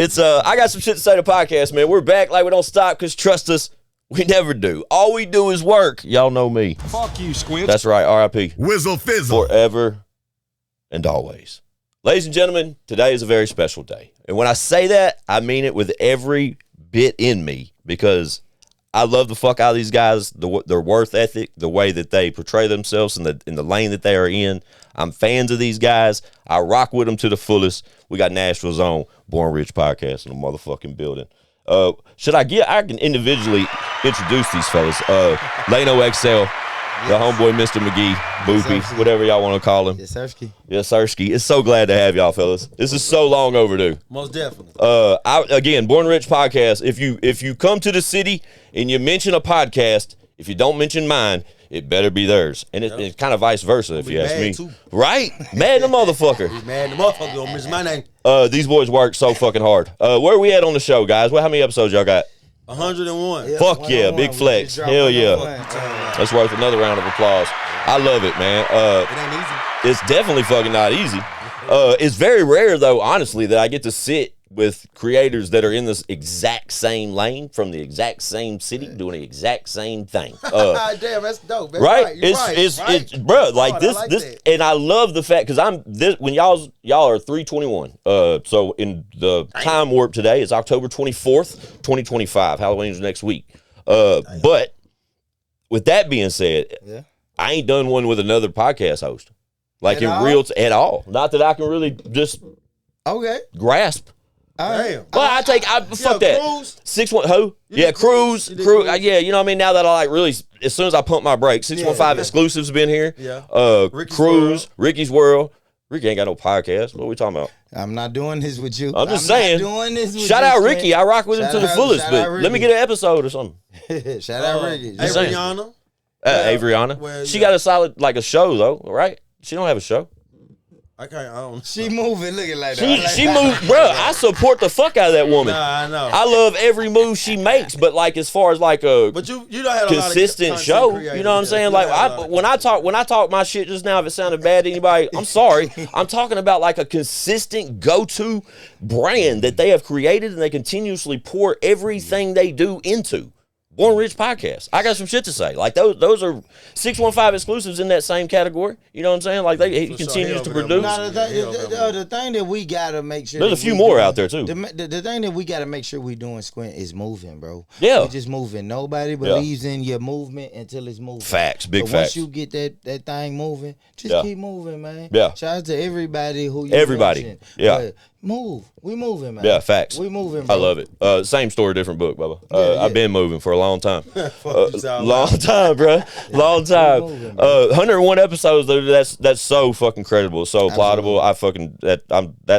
It's I got some shit to say to podcast, man. We're back like we don't stop because trust us, we never do. All we do is work. Y'all know me. Fuck you, Squinch. That's right. R.I.P. Whizzle fizzle. Forever and always. Ladies and gentlemen, today is a very special day. And when I say that, I mean it with every bit in me because I love the fuck out of these guys, their worth ethic, the way that they portray themselves in the lane that they are in. I'm fans of these guys. I rock with them to the fullest. We got Nashville's own Born Rich podcast in the motherfucking building. I can individually introduce these fellas. Lano XL, the homeboy Mr. McGee, Boopi, whatever y'all want to call him. Yes, Sirski. Yes, Sirski. It's so glad to have y'all, fellas. This is so long overdue. Most definitely. Again, Born Rich podcast. If you come to the city and you mention a podcast, if you don't mention mine, it better be theirs. And it's kind of vice versa, if you ask me. Too. Right? Mad the motherfucker. Mad the motherfucker. Don't mention my name. These boys work so fucking hard. Where are we at on the show, guys? How many episodes y'all got? 101. Fuck yeah, big flex. Hell yeah. That's worth another round of applause. I love it, man. It ain't easy. It's definitely fucking not easy. It's very rare, though, honestly, that I get to sit with creators that are in this exact same lane from the exact same city doing the exact same thing. Damn, that's dope. That's right? Right. It's bro, like this, and I love the fact because when y'all are 321. So in the time warp today, it's October 24th, 2025. Halloween's next week. But with that being said, I ain't done one with another podcast host, like at all. Not that I can really just grasp. Damn. Well, fuck that. Cruise? 6-1 who? Yeah, Cruise. Yeah, you know what I mean? Now that I like really, as soon as I pump my brakes, 615 exclusives been here. Yeah. Cruise, Ricky's World. Ricky ain't got no podcast. What are we talking about? I'm not doing this with you. I'm just saying. Not doing this with shout you, out man. Ricky. I rock with him to the fullest, but let me get an episode or something. Shout out Ricky. Avriana. Avriana. She got a solid, like a show though, right? She don't have a show. I don't. She moving, looking like that. She moved, bro. I support the fuck out of that woman. Nah, I know. I love every move she makes, but like as far as like a but you don't have consistent show, you know what I'm saying? Like when I talk my shit just now, if it sounded bad to anybody, I'm sorry. I'm talking about like a consistent go-to brand that they have created and they continuously pour everything they do into. Born Rich podcast. I got some shit to say. Like those are 615 exclusives in that same category. You know what I'm saying? Like he continues to produce. The thing that we gotta make sure there's a few more out there too. The thing that we gotta make sure we doing, Squint, is moving, bro. Yeah, we're just moving. Nobody believes in your movement until it's moving. Facts, big facts. Once you get that thing moving, just keep moving, man. Yeah. Shout out to everybody who you everybody. Yeah. But move. We moving, man. Yeah, facts. We moving, bro. I love it. Same story, different book, Bubba. I've been moving for a long time. Long time, bro. Long time. 101 episodes, dude. That's so fucking credible, so applaudable.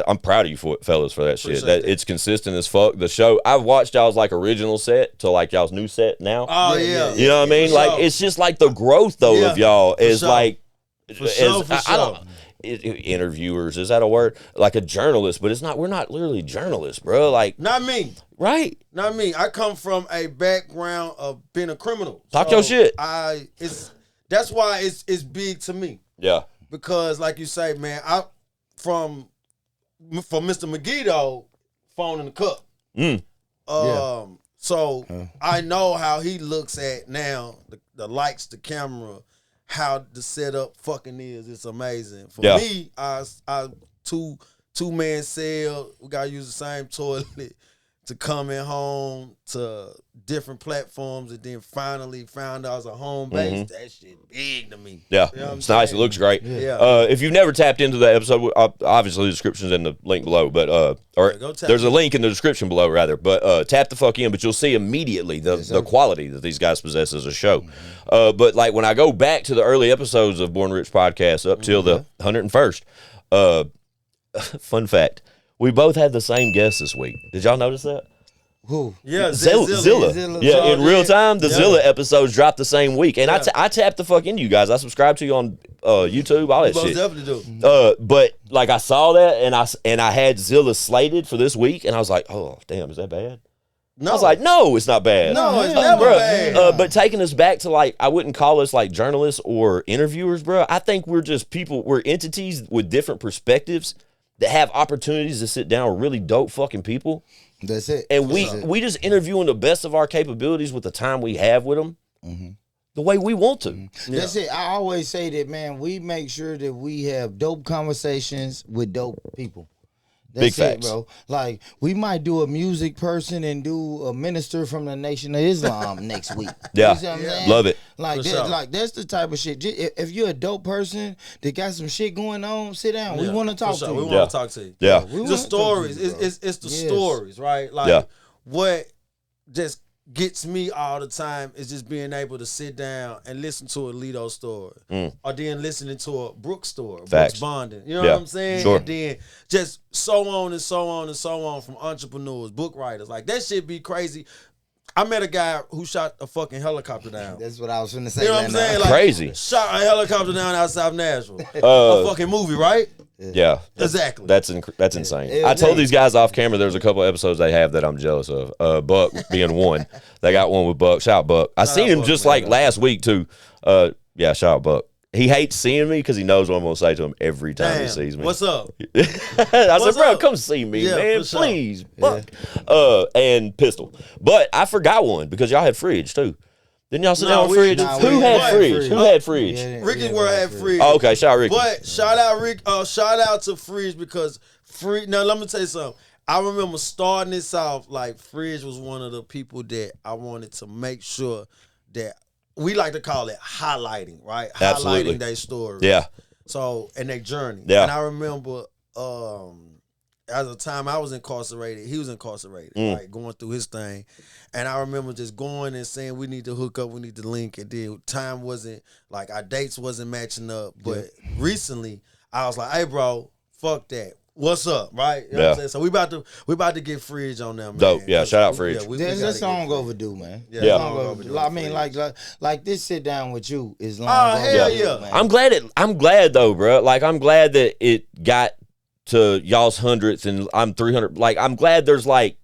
I'm proud of you fellas for that shit. It's consistent as fuck. The show I've watched y'all's like original set to like y'all's new set now. Oh yeah. You know what I mean? Like it's just like the growth though of y'all is like I don't interviewers, is that a word? Like a journalist, but it's not. We're not literally journalists, bro. Like not me, right? Not me. I come from a background of being a criminal. Talk your shit. That's why it's big to me. Yeah, because like you say, man, for Mr. McGee though, phone in the cup. So I know how he looks at now the lights, the camera. How the setup fucking is, it's amazing. For me, I two-man cell, we gotta use the same toilet to coming home to different platforms, and then finally found out as a home base. That shit big to me. Yeah, you know it's nice. It looks great. Yeah. If you've never tapped into that episode, obviously the description's in the link below, but there's a link in the description below, rather. But tap the fuck in, but you'll see immediately the quality that these guys possess as a show. But like when I go back to the early episodes of Born Rich podcast up till the 101st, fun fact, we both had the same guest this week. Did y'all notice that? Who? Yeah, Zilla. Yeah, in real time, the Zilla episodes dropped the same week. And I tapped the fuck into you guys. I subscribe to you on YouTube, all that shit. Definitely do. But like I saw that and I had Zilla slated for this week, and I was like, oh, damn, is that bad? No. I was like, no, it's not bad. No, it's never bad. But taking us back to like, I wouldn't call us like journalists or interviewers, bro. I think we're just people, we're entities with different perspectives that have opportunities to sit down with really dope fucking people. That's it. And we just interviewing the best of our capabilities with the time we have with them. Mm-hmm. The way we want to. That's it. I always say that, man, we make sure that we have dope conversations with dope people. That's Big facts, bro. Like, we might do a music person and do a minister from the Nation of Islam next week. Yeah. You see what I'm saying? Love it. Like, that's the type of shit. If you're a dope person that got some shit going on, sit down. We want to talk to you. We want to talk to you. Yeah. The stories. It's the stories, right? Like, what just gets me all the time is just being able to sit down and listen to a Lito story, or then listening to a Brooks story, Brooks Bonding. You know what I'm saying? Sure. And then just so on and so on and so on from entrepreneurs, book writers. Like, that shit be crazy. I met a guy who shot a fucking helicopter down. That's what I was going to say. You know what I'm saying? Like, crazy. Shot a helicopter down outside of Nashville. A fucking movie, right? Yeah, exactly. That's insane. I told these guys off camera there's a couple episodes they have that I'm jealous of. Buck being one. They got one with Buck. Shout out Buck. I seen him Buck, just like last week too. Yeah, shout out Buck. He hates seeing me because he knows what I'm gonna say to him every time he sees me. What's up? I said, bro, come see me, man, please. Buck. And Pistol. But I forgot one because y'all had Fridge too. Didn't y'all sit down with Fridge? Who had Fridge? Who had Fridge? Ricky's where I had Fridge. Oh, okay, shout out Ricky. But shout out Rick. Shout out to Fridge because Fridge. Now let me tell you something. I remember starting this off like Fridge was one of the people that I wanted to make sure that we like to call it highlighting, right? Absolutely. Highlighting their story. Yeah. So and their journey. Yeah. And I remember at the time I was incarcerated, he was incarcerated, like going through his thing. And I remember just going and saying, we need to hook up, we need to link. And then time wasn't, like our dates wasn't matching up. But recently, I was like, hey, bro, fuck that. What's up, right? You know what I'm saying? So we about to get Fridge on them, man. Dope. Yeah, shout out Fridge. That song overdue, man. Yeah. I mean, like this sit down with you is long hell man. I'm glad though, bro. Like, I'm glad that it got to y'all's 100th and I'm 300. Like, I'm glad there's like,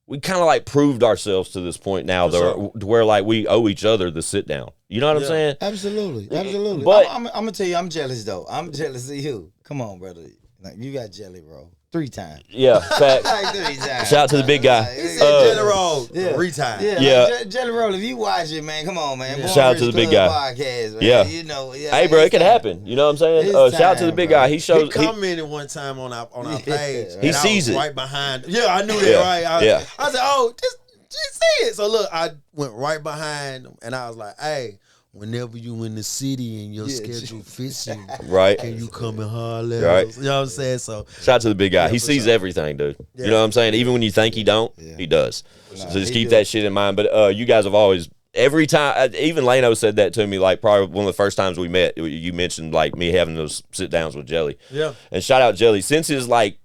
we kind of like proved ourselves to this point now where like we owe each other the sit down. You know what I'm saying? Absolutely. But I'm gonna tell you, I'm jealous though. I'm jealous of you. Come on, brother. Like, you got jelly roll 3 times. Yeah, facts. Like 3 times. Shout out to the big guy. He said jelly roll 3 times. Yeah. Like jelly roll. If you watch it, man, come on, man. Shout out to the big guy. Podcast, man. Yeah. You know. Hey, bro, it can happen. You know what I'm saying? Shout out to the big guy. He shows. He commented one time on our page. He sees it right behind. Yeah, I knew that. Right. I said, oh, just see it. So look, I went right behind him, and I was like, hey. Whenever you in the city and your schedule fits you, right? Can you come and holler? Right. You know what I'm saying? So shout out to the big guy. He sees everything, dude. You know what I'm saying? Even when you think he don't, he does. So just keep that shit in mind. But you guys have always, every time, even Lano said that to me, like probably one of the first times we met, you mentioned like me having those sit downs with Jelly. Yeah. And shout out Jelly. Since his like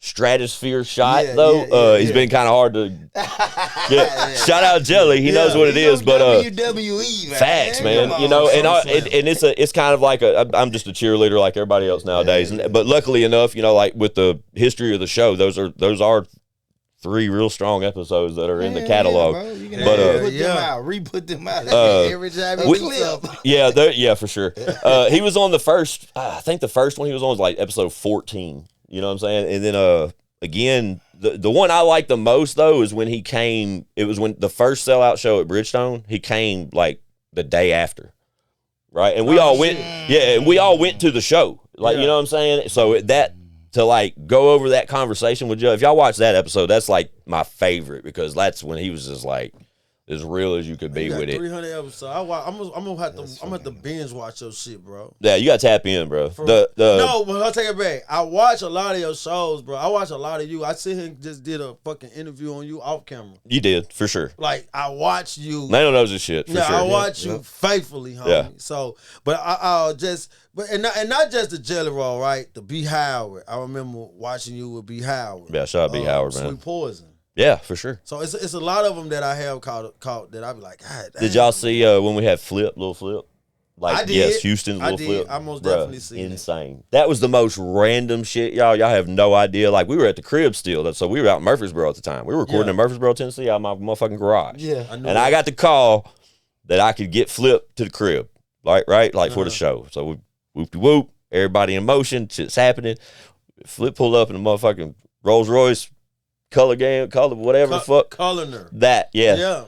stratosphere shot he's been kind of hard to shout out Jelly. He knows what it is, but WWE, man. Facts, man. You know, and it's kind of like I'm just a cheerleader like everybody else nowadays. But luckily enough, you know, like with the history of the show, those are 3 real strong episodes that are in the catalog. You can put them out, re-put them out every time yeah, for sure. He was on the first. I think the first one he was on was like episode 14. You know what I'm saying? And then again, the one I like the most though is when he came. It was when the first sellout show at Bridgestone. He came like the day after, right? And we all went. Yeah, and we all went to the show. Like you know what I'm saying? So that to like go over that conversation with Joe. If y'all watch that episode, that's like my favorite because that's when he was just like as real as you could be with it. 300 episodes. I'm gonna have to binge watch your shit, bro. Yeah, you gotta tap in, bro. No, but I'll take it back. I watch a lot of your shows, bro. I watch a lot of you. I sit here and just did a fucking interview on you off camera. You did, for sure. Like, I watch you. Lano knows his shit, for sure. I watch you faithfully, homie. Yeah. So, but I'll just, and not just the Jelly Roll, right? The B. Howard. I remember watching you with B. Howard. Yeah, shout out B. Howard, man. Sweet Poison. Yeah, for sure. So it's a lot of them that I have caught that I be like, God damn. Did y'all see when we had Lil Flip? Like, I did. Yes, Houston's Lil Flip. I most definitely seen it. Insane. That was the most random shit, y'all. Y'all have no idea. Like, we were at the crib still. So we were out in Murfreesboro at the time. We were recording in Murfreesboro, Tennessee, out of my motherfucking garage. Yeah. I got the call that I could get Flip to the crib. Like, right? Like, for the show. So we whoop-de-whoop. Everybody in motion. Shit's happening. Flip pulled up in a motherfucking Rolls Royce, color whatever the fuck. Coloner. That, yeah. Yeah.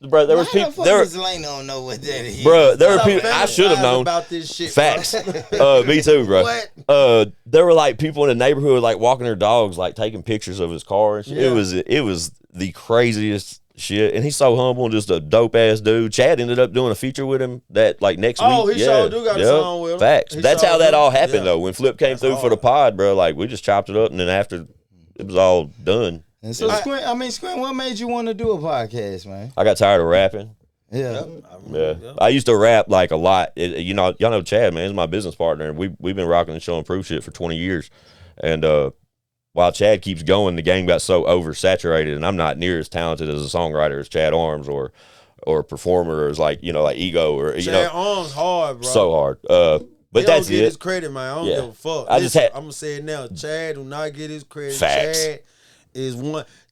Bro, there was people. Lane don't know what that is. Bro, there were people. I should have known about this shit. Facts. Me too, bro. What? There were like people in the neighborhood like walking their dogs, like taking pictures of his car and shit. Yeah. It was the craziest shit, and he's so humble and just a dope ass dude. Chad ended up doing a feature with him that like next week. Oh, he sure do got a song with him. Facts. He That's sure how that do. all happened Yeah. though. When Flip came through for the pod, bro, like we just chopped it up, and then after it was all done, And so, Squint, what made you want to do a podcast, man? I got tired of rapping. Yeah. Yeah, I used to rap like a lot. You know, y'all know Chad, man. He's my business partner, and we've been rocking the show and proof shit for 20 years. And while Chad keeps going, the game got so oversaturated, and I'm not near as talented as a songwriter as Chad Arms or a performer as like Ego or Chad Arms hard, bro. so hard. But he that's don't get it. his credit, man. I don't give a fuck. I just had. I'm gonna say it now. Chad do not get his credit. Facts.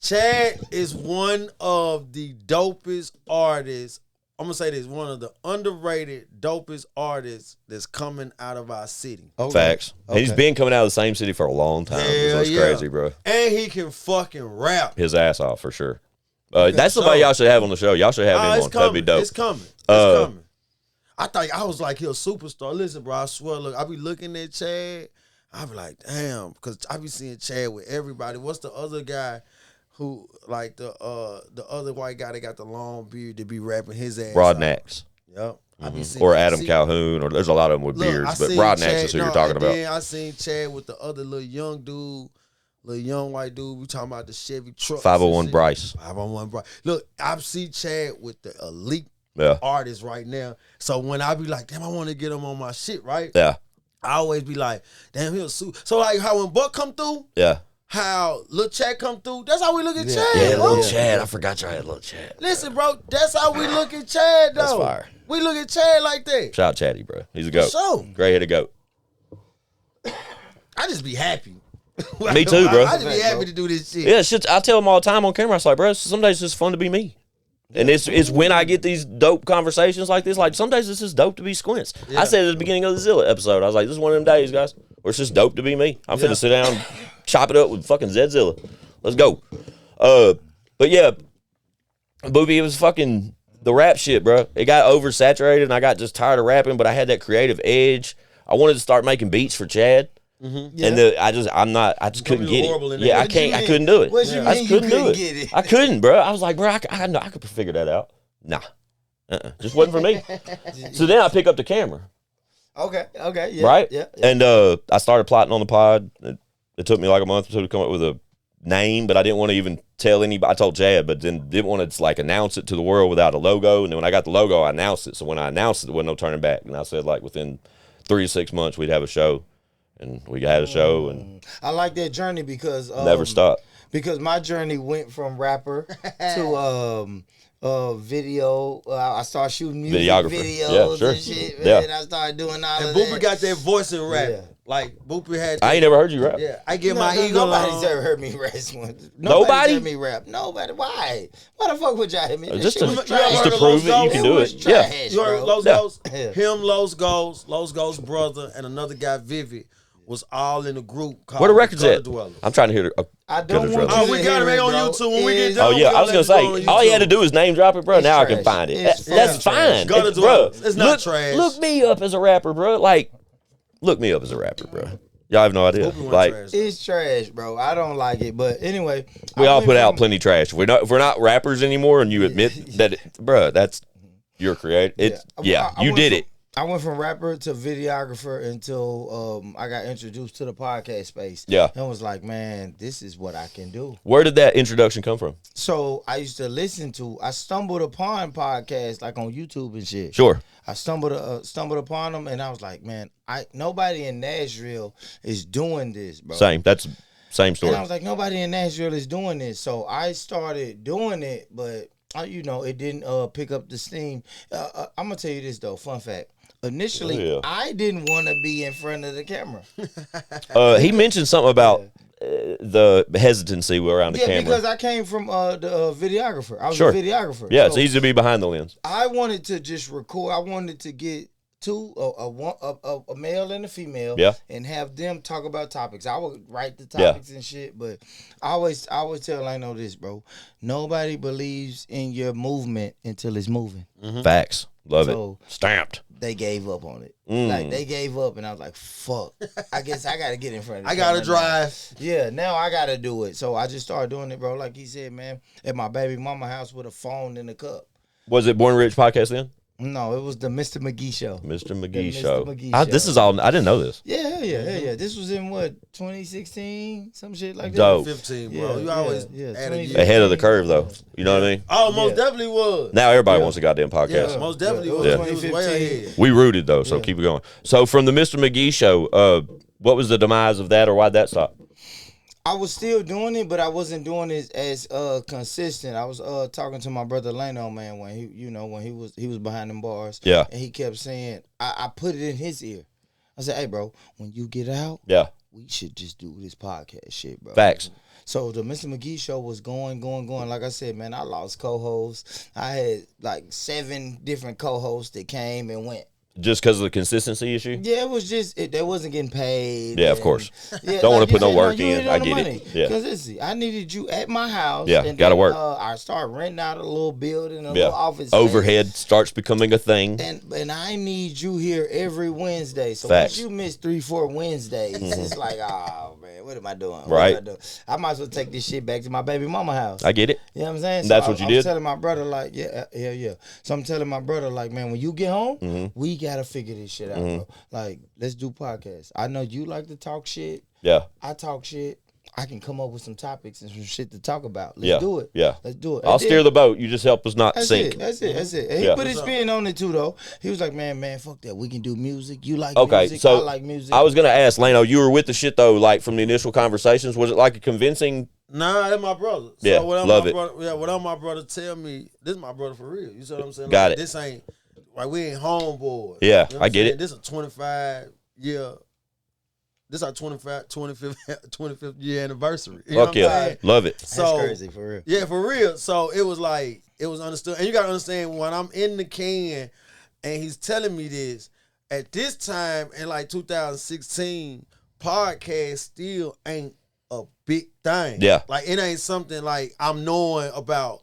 Chad is one of the dopest artists. I'm gonna say this, one of the underrated, dopest artists that's coming out of our city. Okay. Facts. Okay. He's been coming out of the same city for a long time. Hell That's yeah. crazy, bro. And he can fucking rap. His ass off for sure. That's somebody y'all should have on the show. Y'all should have him It's on. coming. That'd be dope. It's coming. It's coming. I was like, he a superstar. Listen, bro, I swear, look, I be looking at Chad. I be like, damn, because I be seeing Chad with everybody. What's the other guy who, like the other white guy that got the long beard to be rapping his ass Rod off? Nax. Yep. Or Adam Calhoun, or there's a lot of them with beards, but Rod Nax is who you're talking about. I seen Chad with the other little young dude, little young white dude. We talking about the Chevy truck. 501 Bryce. 501 Bryce. Look, I see Chad with the elite Yeah. artists right now. So when I be like, damn, I want to get him on my shit, right? Yeah. I always be like, damn, he'll sue. So like how when Buck come through, Yeah. how Lil Chad come through, that's how we look at Chad. Yeah, bro. little Chad. I forgot y'all had little Chad. Listen, bro, that's how we look at Chad, though. That's fire. We look at Chad like that. Shout out Chatty, bro. He's a goat. sure. Gray-headed goat. I just be happy. Me too, bro. I just be happy to do this shit. Yeah, shit. I tell him all the time on camera. I was like, bro, some days it's just fun to be me. And it's when I get these dope conversations like this. Like, some days it's just dope to be Squints. I said at the beginning of the Zilla episode, I was like, this is one of them days, guys, where it's just dope to be me. I'm finna sit down, chop it up with fucking Zilla. Let's go. But yeah, Booby, it was fucking the rap shit, bro. It got oversaturated, and I got just tired of rapping, but I had that creative edge. I wanted to start making beats for Chad. And I just couldn't get it. Yeah, I couldn't do it. What you I mean just you couldn't do couldn't it. get it? I couldn't, bro. I was like, bro, I know I could figure that out. Nah, just wasn't for me. So then I pick up the camera, Okay, yeah. right? Yeah. And I started plotting on the pod. It took me like a month or two to come up with a name, but I didn't want to even tell anybody. I told Chad, but then didn't want to like announce it to the world without a logo. And then when I got the logo, I announced it. So when I announced it, there wasn't no turning back. And I said like within 3 to 6 months we'd have a show. And we had a show and I like that journey because never stopped. Because my journey went from rapper to video. I started shooting music videos and shit. Man. I started doing all of that. Booper got that voice in rap. Yeah. Like Booper had. I ain't never heard you rap. Yeah, I get my ego Nobody's on. ever heard me rap. Nobody? Heard me rap. Nobody. Why? Why the fuck would y'all hear me? This Just shit to, was trash. just to prove it, you can do it. Yeah. Trash, You heard bro. Los Yeah. Him, Los Goals brother, and another guy, Vivid, was all in a group called Where the records Gutter at? Dwellers. I'm trying to hear the. I don't want Oh, you we to got hear it it, on bro. YouTube when we get It's- done. Oh yeah, I was gonna say on all he had to YouTube. do is name drop it, bro. It's Now I trash. can find it. It's That's fucking fine, Gutter bro. Dwellers. It's not look, trash. Look me up as a rapper, bro. Like, look me up as a rapper, bro. Y'all have no idea. Booper wasn't Like, trash. It's trash, bro. I don't like it. But anyway, we I all went put out from- plenty of trash. If we're not rappers anymore, and you admit that, bro, that's you're creative. It's I you went did from- it. I went from rapper to videographer until I got introduced to the podcast space. Yeah. And was like, man, this is what I can do. Where did that introduction come from? So I used to I stumbled upon podcasts like on YouTube and shit. Sure. I stumbled upon them and I was like, man, nobody in Nashville is doing this, bro. Same. That's same story. And I was like, nobody in Nashville is doing this. So I started doing it, but it didn't pick up the steam. I'm gonna tell you this though, fun fact. Initially, I didn't want to be in front of the camera. He mentioned something about the hesitancy around the camera. Yeah, because I came from the videographer. I was Sure. a videographer. Yeah, so it's easy to be behind the lens. I wanted to just record. I wanted to get two, a male and a female, and have them talk about topics. I would write the topics and shit, but I always tell Lano this, bro. Nobody believes in your movement until it's moving. Facts. Love it. Stamped. They gave up on it. Like, they gave up, and I was like, fuck. I guess I got to get in front of it. I got to drive. Yeah, now I got to do it. So I just started doing it, bro. Like he said, man, at my baby mama house with a phone in a cup. Was it Born Rich podcast then? No, it was the Mr. McGee show. Mr. McGee show. This is all. I didn't know this. Yeah. This was in what, 2016, some shit like that. Dope. 15, bro. You always ahead of the curve, though. You know what I mean? Oh, most definitely was. Now everybody wants a goddamn podcast. Yeah, most definitely was. Yeah. He was way ahead. We rooted though, so keep it going. So from the Mr. McGee show, what was the demise of that, or why'd that stop? I was still doing it, but I wasn't doing it as consistent. I was talking to my brother Lano, man, when he was behind them bars. Yeah. And he kept saying, I put it in his ear. I said, hey, bro, when you get out, we should just do this podcast shit, bro. Facts. So the Mr. McGee show was going. Like I said, man, I lost co-hosts. I had like 7 different co-hosts that came and went. Just because of the consistency issue? Yeah, it was just, they wasn't getting paid. Yeah, of course. Don't want to put no work in. I get it. Yeah. Because I needed you at my house. Yeah, got to work. I started renting out a little building, a little office. Overhead starts becoming a thing. And I need you here every Wednesday. So Facts. once you miss 3-4 Wednesdays, it's like, oh, man, what am I doing? Right. I might as well take this shit back to my baby mama house. I get it. You know what I'm saying? So that's what you did? I'm telling my brother, like, yeah. So I'm telling my brother, like, man, when you get home, we got to figure this shit out, bro. Like, let's do podcasts. I know you like to talk shit. Yeah. I talk shit. I can come up with some topics and some shit to talk about. Let's do it. Yeah. Let's do it. I'll steer the boat. You just help us not sink. That's it. And he put his spin on it too, though. He was like, man, fuck that. We can do music. You like music. So I like music. I was going to ask, Lano, you were with the shit, though, like from the initial conversations. Was it like a convincing? Nah, that's my brother. So yeah, love it. Whatever my brother tell me, this is my brother for real. You see what I'm saying? Got it. This ain't, like, we ain't homeboys. Yeah, you know I get it. This is 25-year. This is our 25th year anniversary. You Fuck yeah. Love it. So, that's crazy, for real. Yeah, for real. So it was like, it was understood. And you got to understand, when I'm in the can and he's telling me this, at this time in like 2016, podcast still ain't a big thing. Yeah. Like, it ain't something like I'm knowing about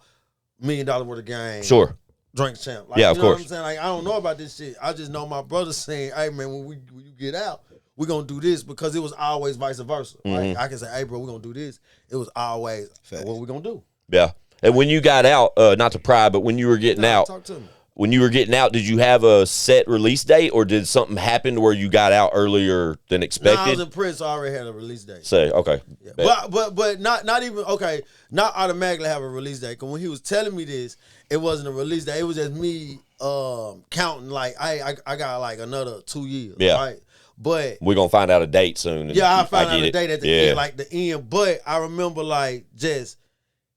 $1 million worth of game. Sure. Drink champ. Like, yeah, of you know course. What I'm saying? Like, I don't know about this shit. I just know my brother saying, hey, man, when you get out, we're going to do this, because it was always vice versa. Like, I can say, hey, bro, we're going to do this. It was always, what we going to do? Yeah. And when you got out, not to pry, but when you were getting out, talk to me. When you were getting out, did you have a set release date, or did something happen to where you got out earlier than expected? No, I was in prison, so I already had a release date. Say, okay. Yeah. But not even, okay, not automatically have a release date. Because when he was telling me this, it wasn't a release date. It was just me counting, like, I got like another 2 years. Yeah. Right? But we're going to find out a date soon. Yeah, I found out a date at the end, like the end. But I remember, like, just,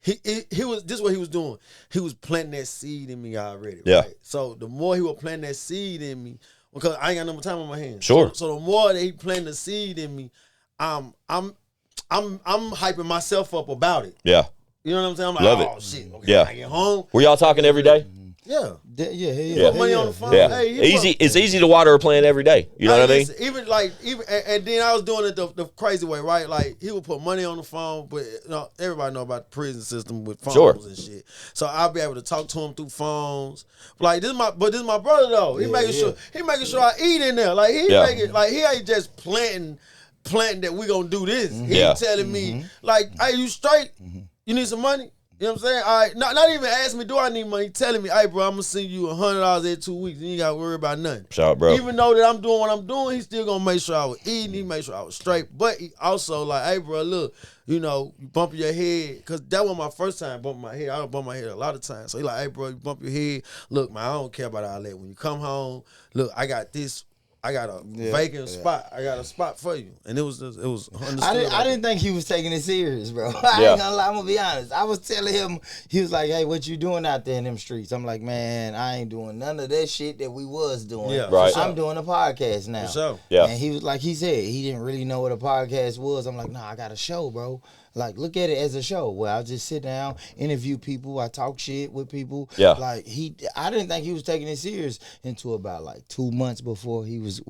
he was, this is what he was doing. He was planting that seed in me already. Yeah. Right? So the more he was planting that seed in me, because I ain't got no more time on my hands. Sure. So the more that he planted the seed in me, I'm hyping myself up about it. Yeah. You know what I'm saying? I'm like, Love oh it. shit. Okay, yeah. I get home. Were y'all talking every day? Yeah. Yeah. Put money on the phone. Yeah. Hey, It's easy to water a plant every day. You know what I mean? Even and then I was doing it the crazy way, right? Like, he would put money on the phone, but everybody know about the prison system with phones and shit. So I'll be able to talk to him through phones. Like, this is my brother though. He making sure I eat in there. Like, he ain't just planting that we gonna do this. He telling me, like, hey, you straight? You need some money? You know what I'm saying? All right, not even asking me, do I need money? He telling me, hey, bro, I'm going to send you $100 every 2 weeks. And you got to worry about nothing. Shout out, bro. Even though that I'm doing what I'm doing, he's still going to make sure I was eating. He made sure I was straight. But he also like, hey, bro, look, you bump your head. Because that was my first time bumping my head. I don't bump my head a lot of times. So he like, hey, bro, you bump your head. Look, man, I don't care about all that. When you come home, look, I got this. I got a vacant spot. I got a spot for you. And it was understood. I didn't think he was taking it serious, bro. I ain't gonna lie, I'm gonna be honest. I was telling him, he was like, hey, what you doing out there in them streets? I'm like, man, I ain't doing none of that shit that we was doing. Yeah, right. I'm doing a podcast now. For sure. Yeah. And he was like, he said, he didn't really know what a podcast was. I'm like, nah, I got a show, bro. Like, look at it as a show where I just sit down, interview people, I talk shit with people. Yeah. Like, I didn't think he was taking it serious until about like 2 months before he was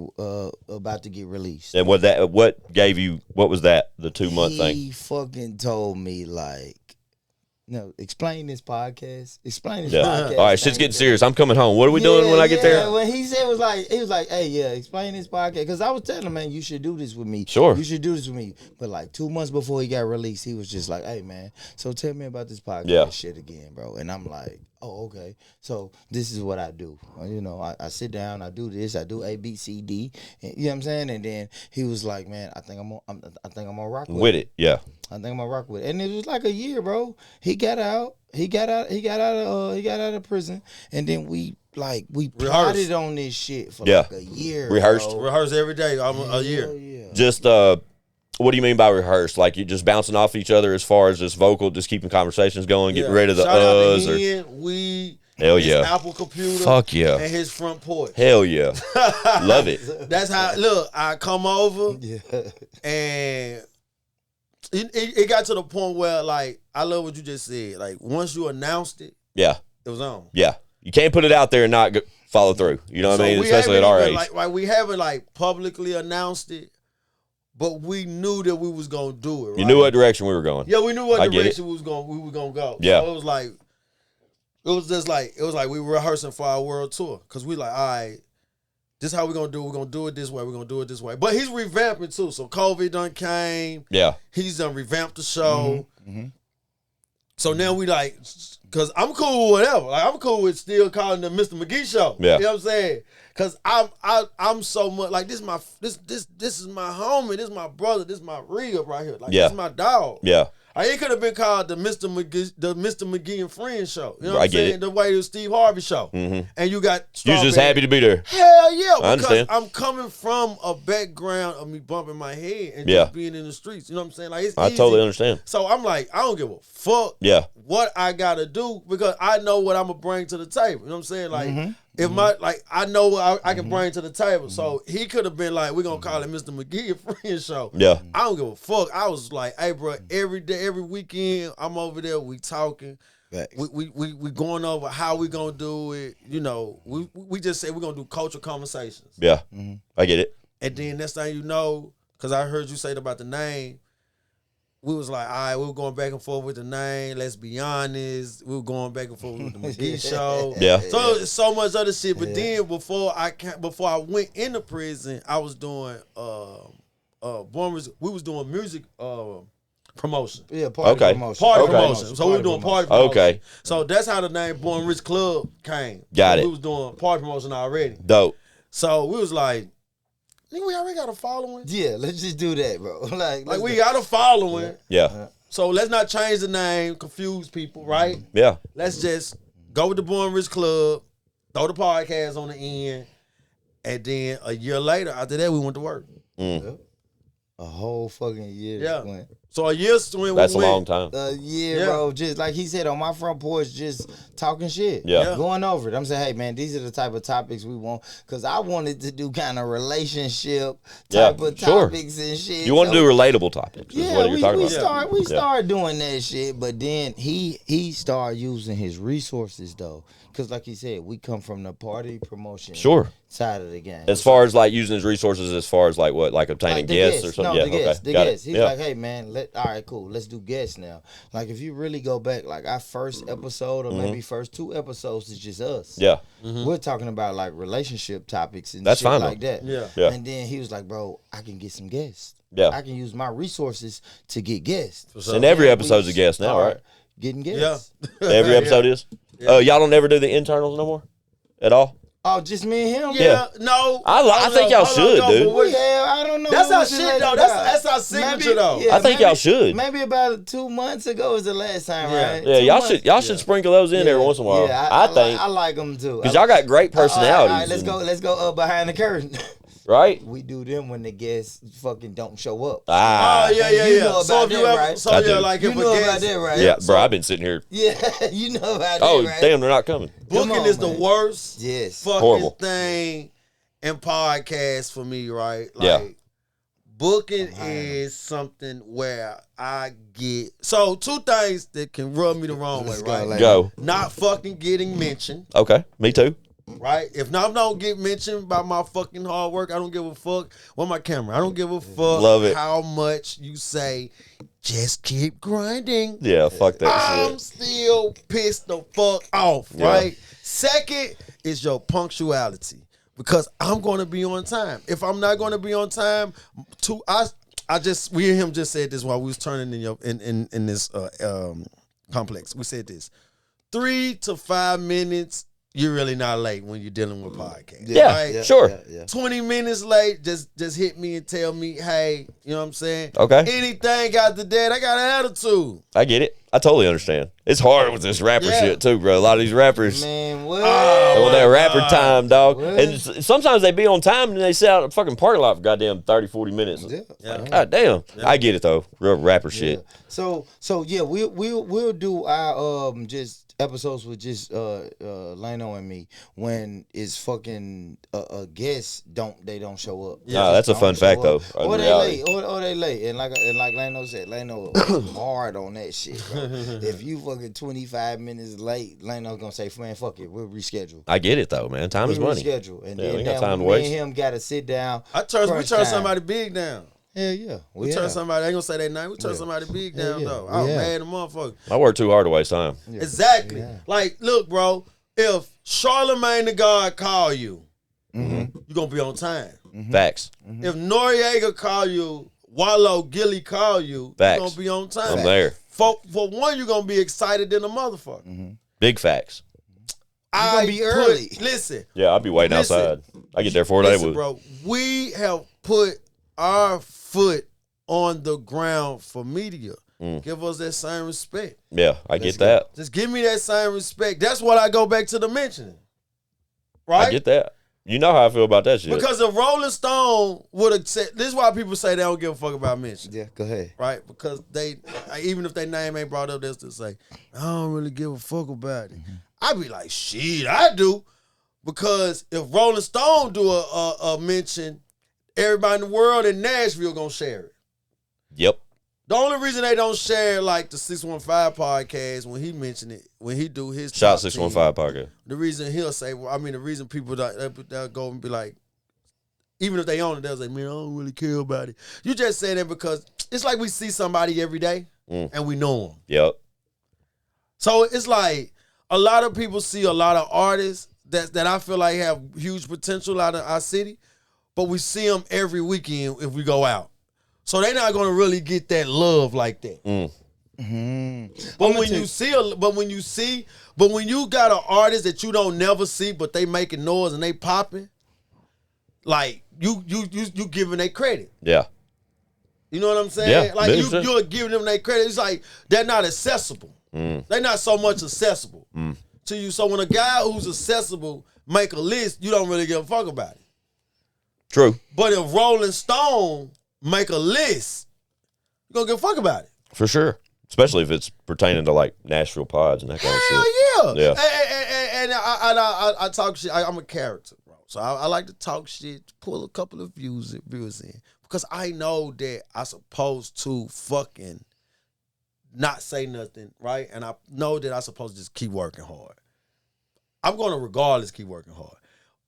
about to get released. And what was that, the 2-month thing? He fucking told me, like, no, explain this podcast. Explain this Yeah. podcast. All right, shit's getting serious. I'm coming home. What are we doing when I get there? When he said, he was like, hey, yeah, explain this podcast. Because I was telling him, man, you should do this with me. Sure. You should do this with me. But like 2 months before he got released, he was just like, hey, man, so tell me about this podcast shit again, bro. And I'm like, oh, okay. So this is what I do. You know, I sit down, I do this, I do A, B, C, D. And, you know what I'm saying? And then he was like, man, I think I'm gonna rock with it. Yeah. I think I'm gonna rock with it. And it was like a year, bro. He got out. He got out of prison, and then we plotted on this shit for like a year. Rehearsed every day, almost a year. Yeah. Just what do you mean by rehearse? Like you just bouncing off each other as far as this vocal, just keeping conversations going, getting rid of the Shout out to or him, we. Hell his yeah. Apple computer. Fuck yeah. And his front porch. Hell yeah. Love it. That's how. Look, I come over, and it got to the point where, like, I love what you just said. Like, once you announced it, Yeah. it was on. Yeah. You can't put it out there and not follow through. You know what I mean? Especially at our age. Like we haven't like publicly announced it, but we knew that we was gonna do it. Right? You knew what direction we were going. Yeah, we knew what direction we were gonna go. Yeah. So it was like we were rehearsing for our world tour, because we like, all right, this is how we're gonna do it. We're gonna do it this way. We're gonna do it this way. But he's revamping too. So COVID done came. Yeah. He's done revamped the show. Mm-hmm. So now we like, because I'm cool with whatever. Like, I'm cool with still calling the Mr. McGee show. Yeah. You know what I'm saying? Because I'm so much like, this is my homie. This is my brother. This is my re-up right here. Like, this is my dog. Yeah. Like, it could have been called the Mr. McGee and Friends show. You know what I I'm get saying? it. The way the Steve Harvey show. Mm-hmm. And you got You're just happy to be there. Hell yeah. I Because understand. I'm coming from a background of me bumping my head and Yeah. just being in the streets. You know what I'm saying? Like, it's I easy. totally understand. So I'm like, I don't give a fuck what I gotta do, because I know what I'm gonna bring to the table. You know what I'm saying? Like, if I know what I can bring to the table. So he could have been like, we're gonna call it Mr. McGee and Friends show. Yeah. I don't give a fuck. I was like, hey, bro, every day, every weekend, I'm over there. We talking. We going over how we gonna do it. You know, we just say we're gonna do cultural conversations. Yeah. I get it. And then next thing you know, because I heard you say about the name, we was like, all right, we were going back and forth with the name. Let's be honest. We were going back and forth with the McGee show. Yeah. So there's so much other shit. But then before I went into prison, I was doing we was doing music promotion. Yeah, party promotion. Party Okay. promotion. So we were doing party promotion. Okay. So that's how the name Born Rich Club came. Got it. We was doing party promotion already. Dope. So we was like, nigga, we already got a following. Yeah, let's just do that, bro. like we got a following. Yeah. So let's not change the name, confuse people, right? Yeah. Let's just go with the Born Rich Club, throw the podcast on the end, and then a year later, after that, we went to work. A whole fucking year went. So a year swing. That's a long time. A year, bro. Just like he said, on my front porch, just talking shit. Yeah. Going over it. I'm saying, hey, man, these are the type of topics we want. Because I wanted to do kind of relationship type of topics and shit. You want to do relatable topics. Is what you're talking about. We started doing that shit. But then he started using his resources, though. Because like he said, we come from the party promotion side of the game. As far as like using his resources, as far as like what, like obtaining guests or something. No, yeah, the guests. He's like, hey man, all right, cool. Let's do guests now. Like if you really go back, like our first episode or maybe first 2 episodes is just us. Yeah. We're talking about like relationship topics and That's shit fine, like that. Yeah. And then he was like, bro, I can get some guests. Yeah. I can use my resources to get guests. And every episode's a guest now, right? Getting guests. Yeah. Every episode is. Y'all don't ever do the internals no more, at all. Oh, just me and him? Yeah. No. I think y'all should, dude. Yeah, I don't know. That's our shit, though. That's our signature, though. I think y'all should. Maybe about 2 months ago was the last time, right? Yeah, y'all should sprinkle those in every once in a while. Yeah, I think I like them too. because y'all got great personalities. All right, let's go behind the curtain. Right? We do them when the guests fucking don't show up. Ah. Oh, yeah. You know about that, right? So yeah, like You if know a about guest, that, right? Yeah, bro, I've been sitting here. Yeah, you know about Oh, that, right? damn, they're not coming. booking on, is the man. worst Yes. fucking Horrible. thing in podcasts for me, right? Like, Yeah. Booking is something where I get so 2 things that can rub me the wrong way, right? Go. Not fucking getting mentioned. Okay, me too. Right? If I don't get mentioned by my fucking hard work, I don't give a fuck. Where my camera? I don't give a fuck Love it. how much you say, just keep grinding. Yeah, fuck that I'm shit. still pissed the fuck off, right? Second is your punctuality. Because I'm going to be on time. If I'm not going to be on time, we and him just said this while we was turning in this complex. We said this: 3 to 5 minutes. You're really not late when you're dealing with podcasts. Yeah, right? sure. Yeah. 20 minutes late, just hit me and tell me, hey, you know what I'm saying? Okay. Anything after that, I got an attitude. I get it. I totally understand. It's hard with this rapper shit too, bro. A lot of these rappers, Man, what? they want that rapper time, dog. What? And sometimes they be on time and they sit out a fucking parking lot for goddamn 30, 40 minutes. Yeah. God damn. I get it though. Real rapper shit. So yeah, we'll do our just episodes with just Lano and me when it's fucking a guest they don't show up. Nah, that's a fun fact though. Or they late. Or they late. And like Lano said, Lano was hard on that shit, bro. If you fucking 25 minutes late, Lano's gonna say, man, fuck it, we'll reschedule. I get it though, man. Time is money. Reschedule. And Yeah, we then ain't got now time to me waste. and him gotta sit down. We turn somebody big down. Hell yeah. We turn somebody, I ain't gonna say that name. We turn somebody big down though. I was mad at the motherfucker. I work too hard to waste time. Yeah. Exactly. Yeah. Like, look, bro, if Charlemagne the God call you, you're gonna be on time. Facts. If Noriega call you, Wallow Gilly call you, Facts. you're gonna be on time. I'm there. For one, you're gonna be excited than a motherfucker. Big facts. You're gonna be early. Listen. Yeah, I'll be waiting Listen. outside. I get there 4 days Listen, with. bro, we have put our foot on the ground for media. Give us that same respect. Yeah, I get that. Just give me that same respect. That's what I go back to the mentioning. Right? I get that. You know how I feel about that shit. Because if Rolling Stone would have said, this is why people say they don't give a fuck about mention. Yeah, go ahead. Right? Because they, even if their name ain't brought up, they'll still say, I don't really give a fuck about it. I'd be like, shit, I do. Because if Rolling Stone do a mention, everybody in the world in Nashville gonna share it. Yep. The only reason they don't share like the 615 podcast when he mentioned it, when he do his Shout top 615 podcast. the reason he'll say, the reason people they'll go and be like, even if they own it, they'll say, man, I don't really care about it. You just say that because it's like we see somebody every day and we know them. Yep. So it's like a lot of people see a lot of artists that I feel like have huge potential out of our city, but we see them every weekend if we go out. So they're not gonna really get that love like that. But when you got an artist that you don't never see, but they making noise and they popping, like you giving they credit. Yeah. You know what I'm saying? Yeah, Like listen. you're giving them their credit. It's like they're not accessible. They're not so much accessible to you. So when a guy who's accessible make a list, you don't really give a fuck about it. True. But if Rolling Stone make a list, you gonna give a fuck about it. For sure. Especially if it's pertaining to like Nashville pods and that kind of shit. Hell yeah. Yeah. And I talk shit. I'm a character, bro. So I like to talk shit, pull a couple of viewers in. Because I know that I'm supposed to fucking not say nothing, right? And I know that I'm supposed to just keep working hard. I'm going to regardless keep working hard.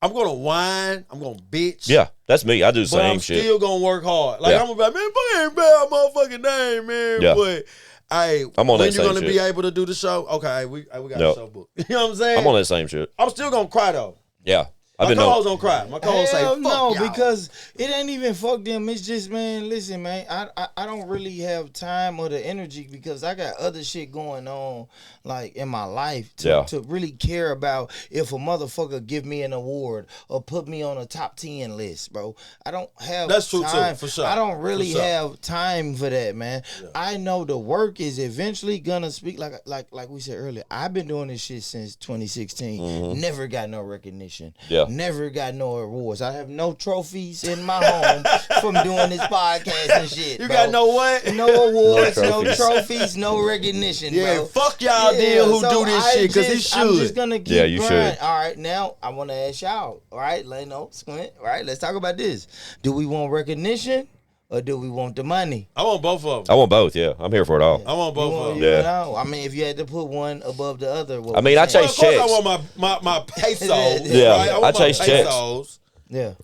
I'm going to whine. I'm going to bitch. Yeah, that's me. I do the But same I'm shit. still going to work hard. Like, Yeah. I'm going to be like, man, boy, ain't bad motherfucking name, man. Yeah. But, hey, I'm on when that you're same going to be shit. able to do the show, okay, we got Yep. the show booked. You know what I'm saying? I'm on that same shit. I'm still going to cry, though. Yeah. I've My been co-host don't cry. My co-host say, Hell fuck no, y'all. because it ain't even fuck them. It's just, man, listen, man, I don't really have time or the energy because I got other shit going on, like, in my life to really care about if a motherfucker give me an award or put me on a top 10 list, bro. I don't have That's true, time. too, for sure. I don't really For sure. have time for that, man. Yeah. I know the work is eventually gonna speak, like we said earlier. I've been doing this shit since 2016. Never got no recognition. Yeah. Never got no awards. I have no trophies in my home from doing this podcast and shit. You bro. got no what? No awards, No no trophies. trophies, no recognition, Yeah, bro. fuck y'all then who do this shit, because he should. I'm just gonna keep Yeah, you grinding. should. All right, now I want to ask y'all. All right, Lano, Squint. All right, let's talk about this. Do we want recognition or do we want the money? I want both of them. I want both. Yeah, I'm here for it all. I want both of them. Yeah. I mean, if you had to put one above the other, I mean, I chase checks. I want my pesos. Yeah, right? I chase checks.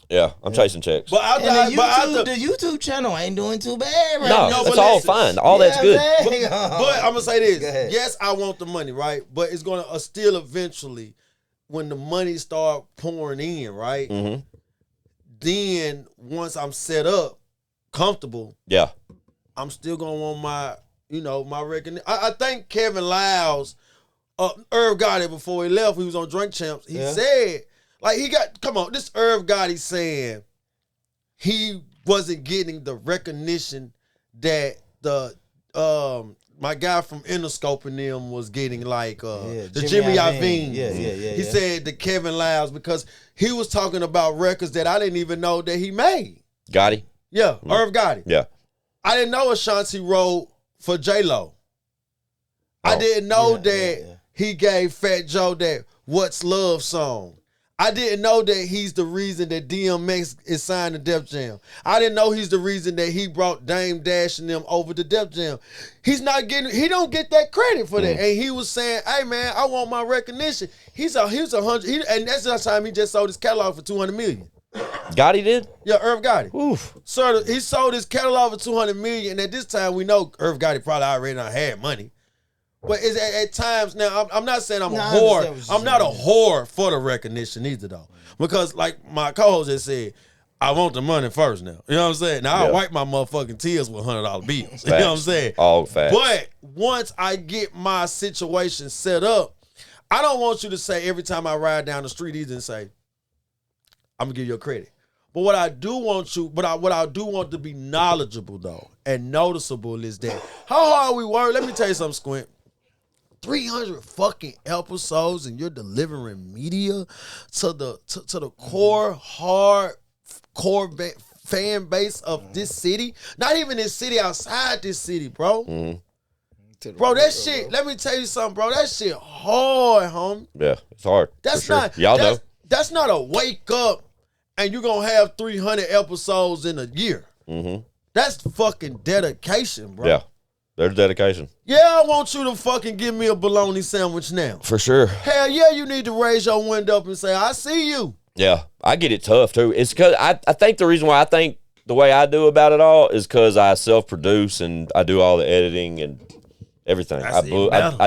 Yeah, I'm chasing checks. But the YouTube channel ain't doing too bad right now. No, it's all fine. All that's good. But I'm gonna say this. Yes, I want the money, right? But it's gonna still eventually, when the money start pouring in, right? Mm-hmm. Then once I'm set up, comfortable, I'm still gonna want my recognition. I think Kevin Lyles, Irv got it before he left. He was on Drink Champs. He said, like, this Irv Gotti saying he wasn't getting the recognition that the my guy from Interscope and them was getting, like the Jimmy Iovine. He said to Kevin Lyles, because he was talking about records that I didn't even know that he made. Gotti? Yeah, Irv Gotti. Yeah. I didn't know Ashanti wrote for J-Lo. I didn't know that he gave Fat Joe that What's Love song. I didn't know that he's the reason that DMX is signed to Def Jam. I didn't know he's the reason that he brought Dame Dash and them over to Def Jam. He don't get that credit for that. And he was saying, hey man, I want my recognition. He's 100, and that's the time he just sold his catalog for $200 million. Gotti did? Yeah, Irv Gotti. Oof. So he sold his catalog for $200 million, and at this time we know Irv Gotti probably already not had money. But it's at times now, I'm not saying I'm a whore. I'm not a whore for the recognition either, though. Because like my co-host just said, I want the money first now. You know what I'm saying? Now I wipe my motherfucking tears with $100 bills. Facts. You know what I'm saying? All facts. But once I get my situation set up, I don't want you to say every time I ride down the street either and say, I'm gonna give you a credit. But what I do want to be knowledgeable though and noticeable is that how hard we work. Let me tell you something, Squint. 300 fucking episodes and you're delivering media to the core fan base of this city. Not even this city, outside this city, bro. Bro, that shit, let me tell you something, bro. That shit hard, homie. Yeah, it's hard. That's not, y'all know. That's not a wake up and you're going to have 300 episodes in a year. That's fucking dedication, bro. Yeah, there's dedication. Yeah, I want you to fucking give me a bologna sandwich now. For sure. Hell yeah, you need to raise your window up and say, I see you. Yeah, I get it tough, too. It's because I think the reason why I think the way I do about it all is because I self-produce and I do all the editing and everything. I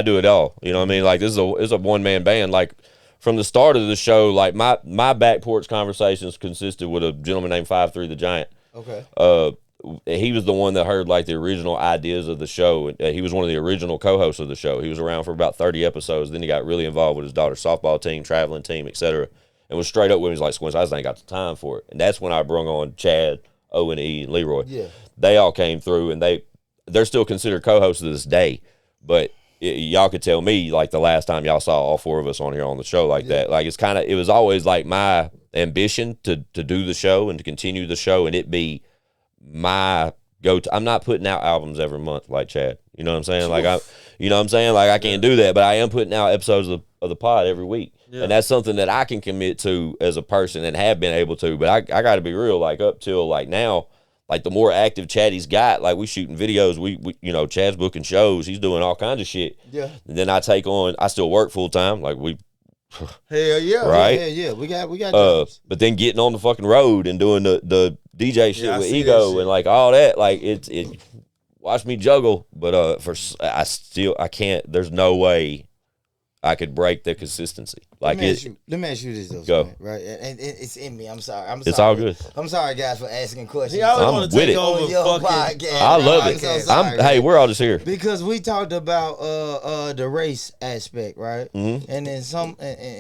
do it all. You know what I mean? Like, this is a one-man band. Like, from the start of the show, like, my back porch conversations consisted with a gentleman named 5'3" the Giant. Okay. He was the one that heard, like, the original ideas of the show. He was one of the original co-hosts of the show. He was around for about 30 episodes. Then he got really involved with his daughter's softball team, traveling team, etc. And was straight up with him. He's like, Squints, I just ain't got the time for it. And that's when I brung on Chad, O.n.e, and Leroy. Yeah. They all came through, and they're still considered co-hosts to this day. But y'all could tell me, like, the last time y'all saw all four of us on here on the show like that. Like, it was always, like, my ambition to do the show and to continue the show, and it be my go-to. I'm not putting out albums every month like Chad. You know what I'm saying? Like, I can't do that, but I am putting out episodes of the pod every week. Yeah. And that's something that I can commit to as a person and have been able to. But I got to be real, like, up till, like, now, like, the more active Chaddy's got, like, we shooting videos, we Chad's booking shows, he's doing all kinds of shit. Yeah. And then I still work full-time, like, hell yeah. Right? Yeah. We got jobs. But then getting on the fucking road and doing the DJ shit with Ego and, like, all that, like, it watch me juggle, but I can't, there's no way I could break the consistency. Like, let me ask you this though, go. man, right? And it's in me. I'm sorry. It's all good. I'm sorry, guys, for asking questions. I'm with it. I love it. Hey, we're all just here because we talked about the race aspect, right? Mm-hmm. And in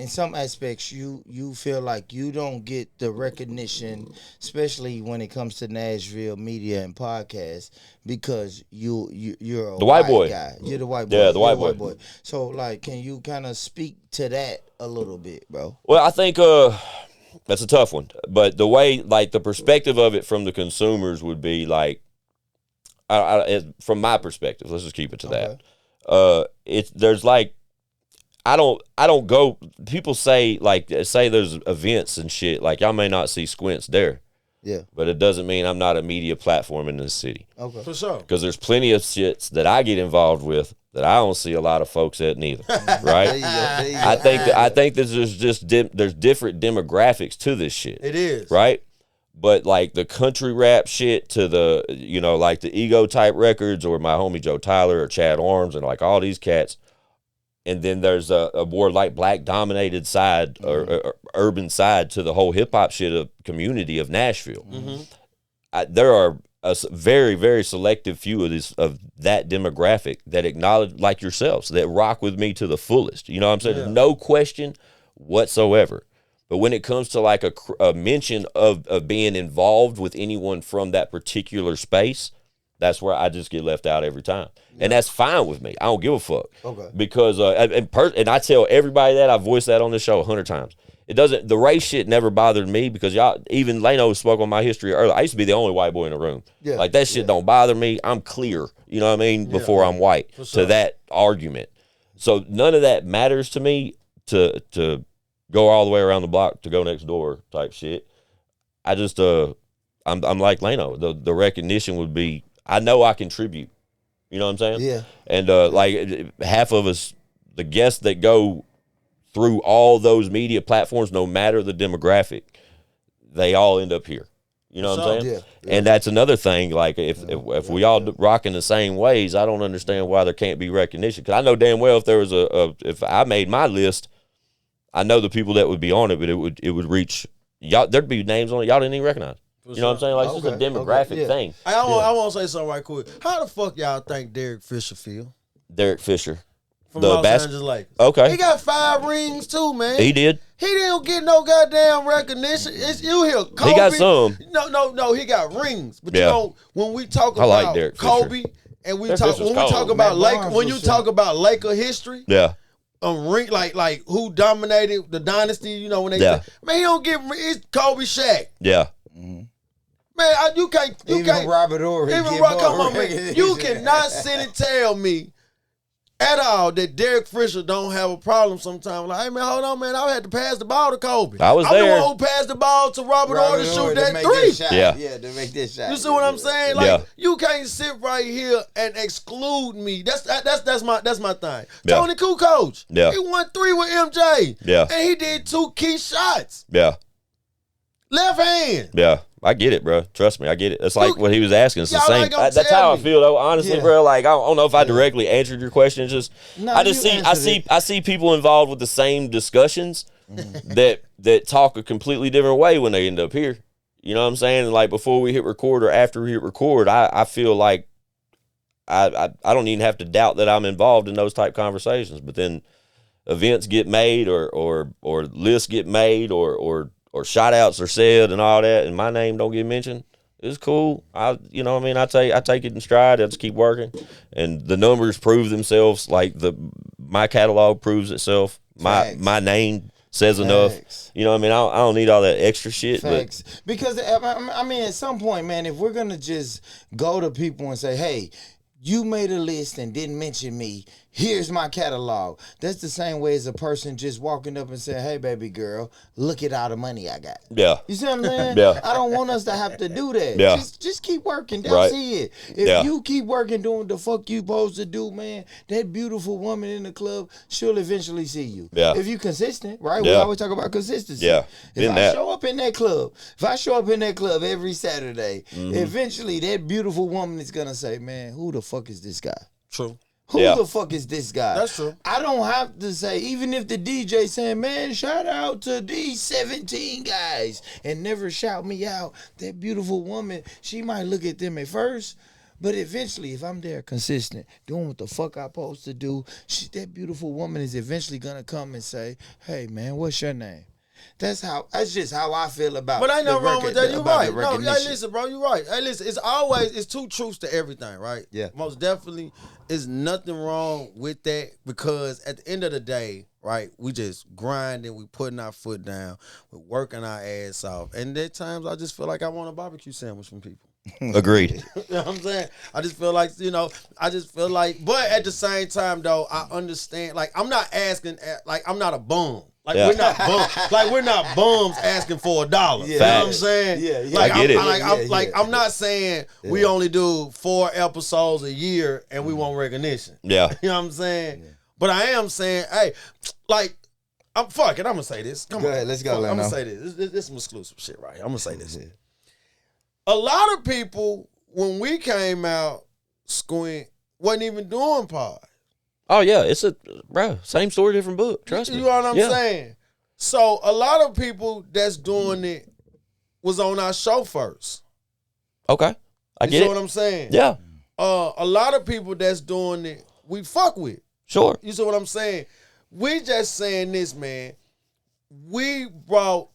some aspects, you feel like you don't get the recognition, especially when it comes to Nashville media and podcasts, because you're the white boy guy. You're the white boy. Yeah, the white boy. So, like, can you kind of speak to that a little bit, bro? Well, I think that's a tough one. But the way, like, the perspective of it from the consumers would be like, from my perspective, let's just keep it to that. There's like, I don't go. People say there's events and shit. Like, y'all may not see Squints there. Yeah. But it doesn't mean I'm not a media platform in this city. Okay. For sure. Because there's plenty of shits that I get involved with that I don't see a lot of folks at neither. Right? There you go. I think that there's just there's different demographics to this shit. It is. Right? But like the country rap shit to the, like the ego type records or my homie Joe Tyler or Chad Arms and like all these cats. And then there's a more like black dominated side or urban side to the whole hip hop shit of community of Nashville. There are a very, very selective few of that demographic that acknowledge, like yourselves, that rock with me to the fullest. You know what I'm saying? Yeah. No question whatsoever. But when it comes to like a mention of being involved with anyone from that particular space, that's where I just get left out every time. Yeah. And that's fine with me. I don't give a fuck. Okay. Because, and I tell everybody that, I voiced that on this show 100 times. The race shit never bothered me because y'all, even Lano spoke on my history earlier. I used to be the only white boy in the room. Yeah. Like that shit don't bother me. I'm clear, you know what I mean, before I'm white to that argument. So none of that matters to me to go all the way around the block to go next door type shit. I just, I'm like Lano. The recognition would be, I know I contribute. You know what I'm saying? Yeah. And like half of us, the guests that go through all those media platforms, no matter the demographic, they all end up here. You know what I'm saying? Yeah. And that's another thing. Like if we all rock in the same ways, I don't understand why there can't be recognition. Because I know damn well if there was if I made my list, I know the people that would be on it, but it would reach y'all. There'd be names on it y'all didn't even recognize. You know what I'm saying? Like, it's just a demographic thing. I want to say something right quick. How the fuck y'all think Derek Fisher feel? Derek Fisher. From Los Angeles Lakers. Okay. He got 5 rings, too, man. He did. He didn't get no goddamn recognition. You hear Kobe. He got some. No, he got rings. But, you know, when we talk about Kobe, and we talk about Laker history. Yeah. Ring like who dominated the dynasty, you know, when they man, he don't get it's Kobe, Shaq. Yeah. Mm-hmm. Man, you can't Robert Horry. Come on, man. You cannot sit and tell me at all that Derek Fisher don't have a problem sometimes. Like, hey man, hold on, man. I had to pass the ball to Kobe. I'm the one who passed the ball to Robert Horry to shoot that 3. Yeah, to make this shot. You see what I'm saying? Like you can't sit right here and exclude me. That's my thing. Tony Kukoc. Yeah. He won 3 with MJ. Yeah. And he did 2 key shots. Yeah. Left hand. Yeah. I get it, bro. Trust me, I get it. It's like what he was asking. It's the same. Like that's how I feel, though. Honestly, bro. Like I don't know if I directly answered your question. It's just I see people involved with the same discussions that talk a completely different way when they end up here. You know what I'm saying? Like before we hit record or after we hit record, I feel like I don't even have to doubt that I'm involved in those type conversations. But then events get made or lists get made or shout outs are said and all that, and my name don't get mentioned. It's cool. I take it in stride. I just keep working, and the numbers prove themselves. Like my catalog proves itself. My name says enough. You know what I mean? I don't need all that extra shit. Facts. But because I mean, at some point, man, if we're gonna just go to people and say, hey, you made a list and didn't mention me, here's my catalog. That's the same way as a person just walking up and saying, hey, baby girl, look at all the money I got. Yeah. You see what I'm saying? Yeah. I don't want us to have to do that. Yeah. Just keep working. That's it. If you keep working doing the fuck you supposed to do, man, that beautiful woman in the club, she'll eventually see you. Yeah. If you consistent, right? We always talk about consistency. Yeah. If I show up in that club every Saturday, eventually that beautiful woman is going to say, man, who the fuck is this guy? True. Who the fuck is this guy? That's true. I don't have to say, even if the DJ saying, man, shout out to these 17 guys and never shout me out, that beautiful woman, she might look at them at first, but eventually, if I'm there consistent, doing what the fuck I'm supposed to do, that beautiful woman is eventually going to come and say, hey, man, what's your name? That's just how I feel about it. But ain't nothing wrong with that. You're right. No, listen, bro, you're right. Hey, listen, it's 2 truths to everything, right? Yeah. Most definitely, there's nothing wrong with that because at the end of the day, right, we just grinding, we putting our foot down, we're working our ass off. And at times, I just feel like I want a barbecue sandwich from people. Agreed. You know what I'm saying? I just feel like, but at the same time though, I understand. Like, I'm not asking, like, I'm not a bum. Like, we're not bums. Like, we're not bums asking for $1. You know what I'm saying? Yeah. Like, I get it. I'm not saying we only do 4 episodes a year and we want recognition. Yeah. You know what I'm saying? Yeah. But I am saying, hey, like, I'm gonna say this. Go ahead, let's go. I'm gonna say this. This is some exclusive shit right here. I'm gonna say this. A lot of people, when we came out, Squint wasn't even doing pod. Oh yeah, it's same story, different book. Trust me. You know what I'm saying? So a lot of people that's doing it was on our show first. Okay, I get it. You know what I'm saying? Yeah. A lot of people that's doing it, we fuck with. Sure. You see what I'm saying? We just saying this, man. We brought,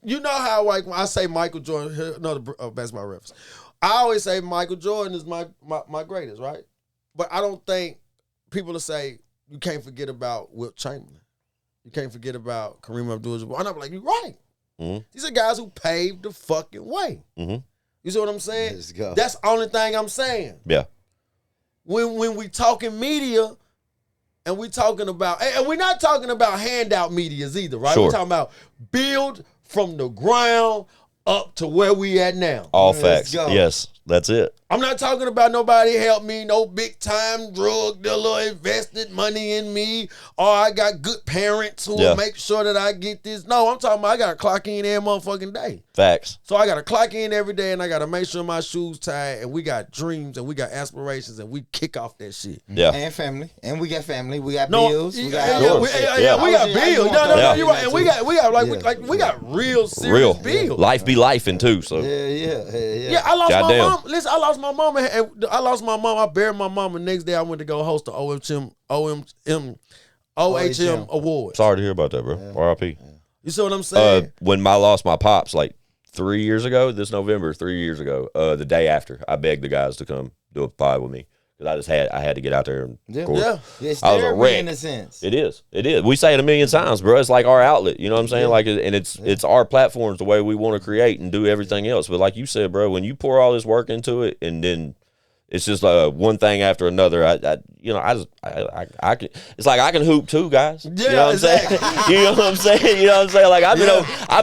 you know how, like, when I say Michael Jordan, another basketball reference. I always say Michael Jordan is my greatest, right? But I don't think people will say you can't forget about Wilt Chamberlain. You can't forget about Kareem Abdul-Jabbar. And I'm like, you're right. Mm-hmm. These are guys who paved the fucking way. Mm-hmm. You see what I'm saying? Let's go. That's the only thing I'm saying. Yeah. When we talking media, and we talking about, and we're not talking about handout medias either, right? Sure. We're talking about build from the ground up to where we at now. All facts. Yes, that's it. I'm not talking about nobody help me, no big time drug dealer invested money in me, or I got good parents who will make sure that I get this. No, I'm talking about I got to clock in every motherfucking day. Facts. So I got to clock in every day, and I got to make sure my shoes tied, and we got dreams, and we got aspirations, and we kick off that shit. Yeah. And family. And we got family. We got bills. We got we got bills. No, you're right. And we got real serious bills. Life be lifing too. So yeah, I lost my mom. Listen, I lost my mama. And I lost my mom. I buried my mama. The next day, I went to go host the OHM award. Sorry to hear about that, bro. R.I.P. You see what I'm saying? When I lost my pops, like 3 years ago, this November, 3 years ago, the day after, I begged the guys to come do a pod with me because I had to get out there and record. It's I was a wreck. in a sense. It is. We say it a million times, bro. It's like our outlet. You know what I'm saying? Like, and it's our platforms, the way we want to create and do everything else. But like you said, bro, when you pour all this work into it, and then it's just one thing after another. I can. It's like I can hoop too, guys. Yeah, you know what I'm saying? You know what I'm saying? You know what I'm saying? Like I've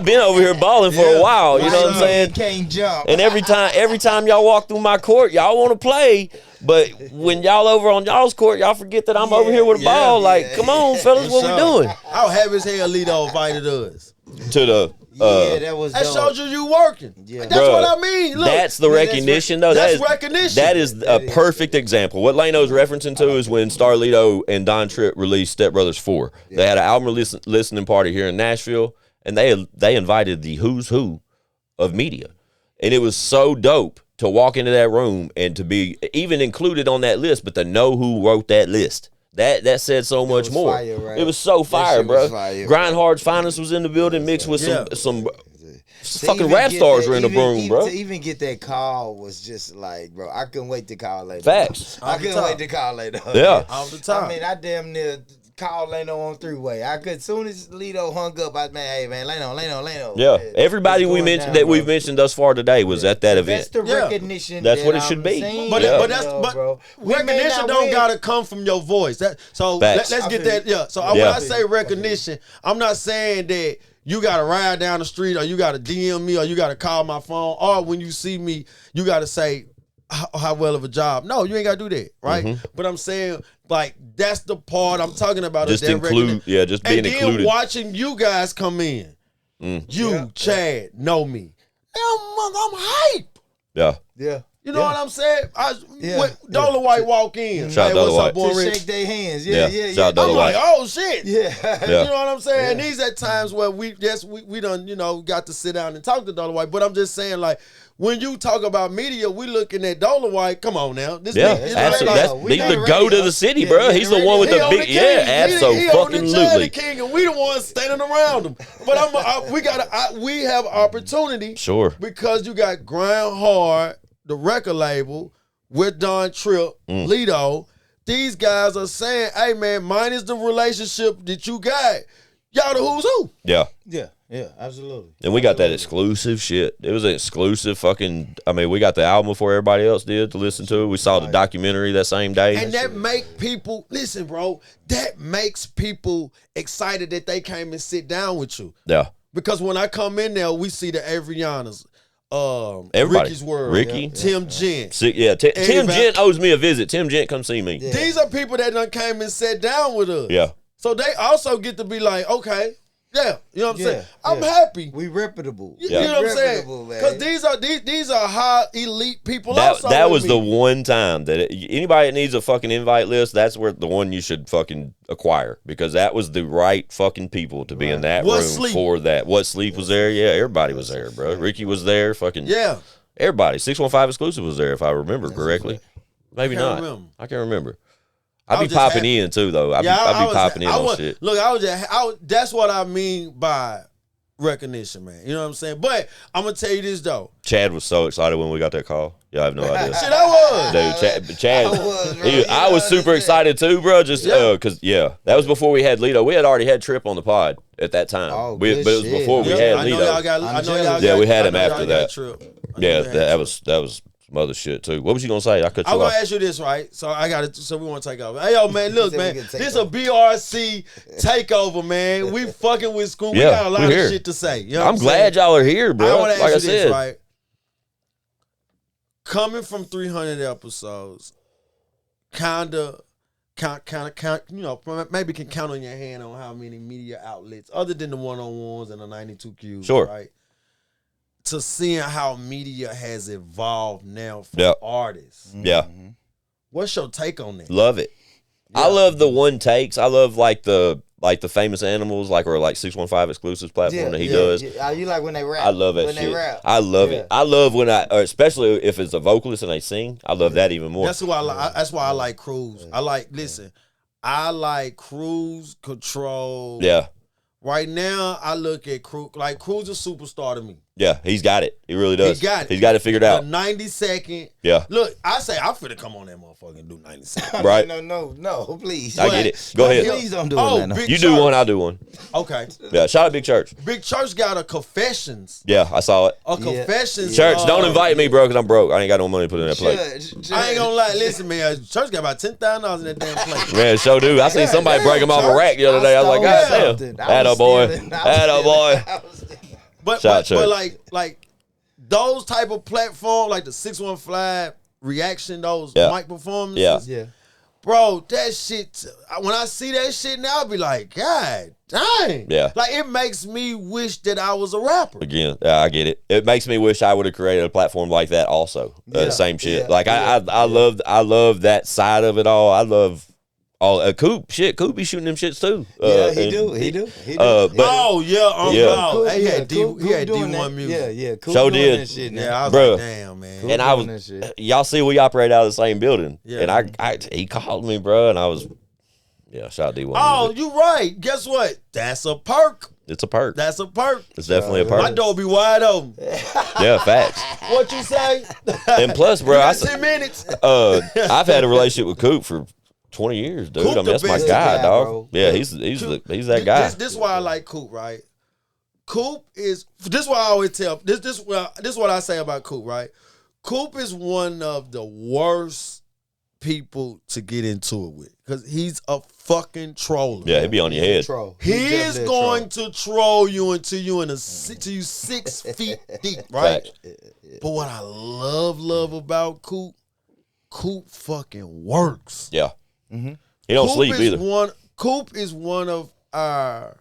been over here balling for a while. You know what I'm saying? Can't jump. And every time y'all walk through my court, y'all want to play. But when y'all over on y'all's court, y'all forget that I'm over here with a ball. Like, come on, fellas, what we doing? How happy as hell Lito invited us to the. That showed you working. Yeah. That's what I mean. Look, that's the recognition, though. That's recognition. That is a perfect example. What Lano's referencing to is when Starlito and Don Tripp released Step Brothers 4. Yeah. They had an album listening party here in Nashville, and they invited the who's who of media. And it was so dope to walk into that room and to be even included on that list, but to know who wrote that list. That said so much more. Fire, right? It was so fire, bro. Grindhard's Finest was in the building, mixed with some fucking rap stars were in the room, bro. To even get that call was just like, bro, I couldn't wait to call later. Facts. I couldn't wait to call later. Yeah. All the time. I mean, I damn near called Lano on 3-way. I could, soon as Lito hung up, I hey man, Lano. Yeah, everybody we've mentioned thus far today was at that event. That's the recognition. That's what it should be. But recognition don't gotta come from your voice. Let's get that. Yeah. So when I say recognition, I'm not saying that you gotta ride down the street or you gotta DM me or you gotta call my phone or when you see me, you gotta say how well of a job. No, you ain't gotta do that, right? Mm-hmm. But I'm saying, like, that's the part I'm talking about. Just include, just being included. And then watching you guys come in. Chad, know me. I'm hype. Yeah. You know what I'm saying? Dola White walk in. Shout out Dola White. Boy, shake their hands. Yeah. Shout out I'm like, oh shit. Yeah. You know what I'm saying? And these at times where we done, got to sit down and talk to Dola White. But I'm just saying, like, when you talk about media, we looking at Dola White. Come on now. Absolutely. He's the GOAT of the city, bro. He's the one with the big, absolutely. King, and we the ones standing around him. But we have opportunity. Sure. Because you got Grind Hard, the record label, with Don Tripp, Lito. These guys are saying, hey man, mine is the relationship that you got. Y'all the who's who. Yeah. Yeah. Yeah, absolutely. And we got that exclusive shit. It was an exclusive fucking. I mean, we got the album before everybody else did to listen to. We saw the documentary that same day. And that make people listen, bro. That makes people excited that they came and sit down with you. Yeah. Because when I come in there, we see the Avrianas, Everybody. Ricky's World, Ricky, Tim Gent. Tim Gent owes me a visit. Tim Gent, come see me. Yeah. These are people that done came and sat down with us. Yeah. So they also get to be like, okay, yeah, you know what I'm saying? Yeah. I'm happy. We reputable. You know what I'm saying? Reputable, man. Because these are high elite people. That was the one time that anybody that needs a fucking invite list, that's where the one you should fucking acquire, because that was the right fucking people to be in that room for that. What Sleep was there? Yeah, everybody was there, bro. Ricky was there. Fucking everybody. 615 exclusive was there, if I remember correctly. Maybe not. I can't remember. I'd be popping in too, though. I'd be popping in on shit. Look, that's what I mean by recognition, man. You know what I'm saying? But I'm gonna tell you this though. Chad was so excited when we got that call. Yeah, I have no idea. Shit, I was. Dude, Chad. I was super excited too, bro. Just because, that was before we had Lito. We had already had Trip on the pod at that time. But it was before we had Lito. We had him after that. That was some other shit too. What was you gonna say? I'm gonna ask you this, right? So I got it. So we want to take over. Hey, yo, man, look, man, this a BRC takeover, man. We fucking with school. We got a lot of shit to say. You know I'm glad y'all are here, bro. I want to ask you this, right? Coming from 300 episodes, kind of, you know, maybe can count on your hand on how many media outlets, other than the one-on-ones and the 92 Qs, right? To seeing how media has evolved now for artists. Yeah. What's your take on that? Love it. Yeah. I love the one takes. I love like the Famous Animals, or 615 exclusives platform that he does. Yeah. You like when they rap? I love that shit. I love it. I love when especially if it's a vocalist and they sing. I love that even more. That's why I like Cruise. I like Cruise Control. Yeah. Right now, I look at Cruise like Cruise a superstar to me. Yeah, he's got it. He really does. He got it. He's got it figured out. 90-second. Yeah. Look, I say I'm finna come on that motherfucker and do 90 seconds. Right. No, please. I get it. Go ahead. Please don't do it. No. You do one, I'll do one. Okay. Yeah, shout out Big Church. Big Church got a Confessions. Yeah, I saw it. A Confessions. Church, don't invite me, bro, because I'm broke. I ain't got no money to put in that plate. I ain't gonna lie. Listen, man, Church got about $10,000 in that damn plate. Man, so do. I seen somebody break him off a rack the other day. I was like, God damn. Attaboy. But like those type of platforms, like the 615 reaction, those mic performances. Yeah. Bro, that shit, when I see that shit now, I'll be like, God dang. Yeah. Like, it makes me wish that I was a rapper. Again, I get it. It makes me wish I would have created a platform like that also. Same shit. I love that side of it all. I love all Coop be shooting them shits too. He do. He had D1 music. Yeah. Coop so doing did. That shit now. I was Bro. like, damn, man. And I was, y'all see, we operate out of the same building. Yeah. And he called me, bro, and I was, shout out D1. Oh, you right. Guess what? That's a perk. It's a perk. That's a perk. It's definitely a perk. My door be wide open. Yeah, facts. What you say? And plus, bro, 10 minutes. I've had a relationship with Coop for 20 years, dude. Coop that's my guy, dog. Bro. Yeah, he's that guy. This is why I like Coop, right? Coop is, this is why I always tell, this is what I say about Coop, right? Coop is one of the worst people to get into it with because he's a fucking troller. Yeah, he'd be on your head. He is going to troll you until you 6 feet deep, right? But what I love about Coop fucking works. Yeah. Mm-hmm. He don't sleep either. Coop is one of our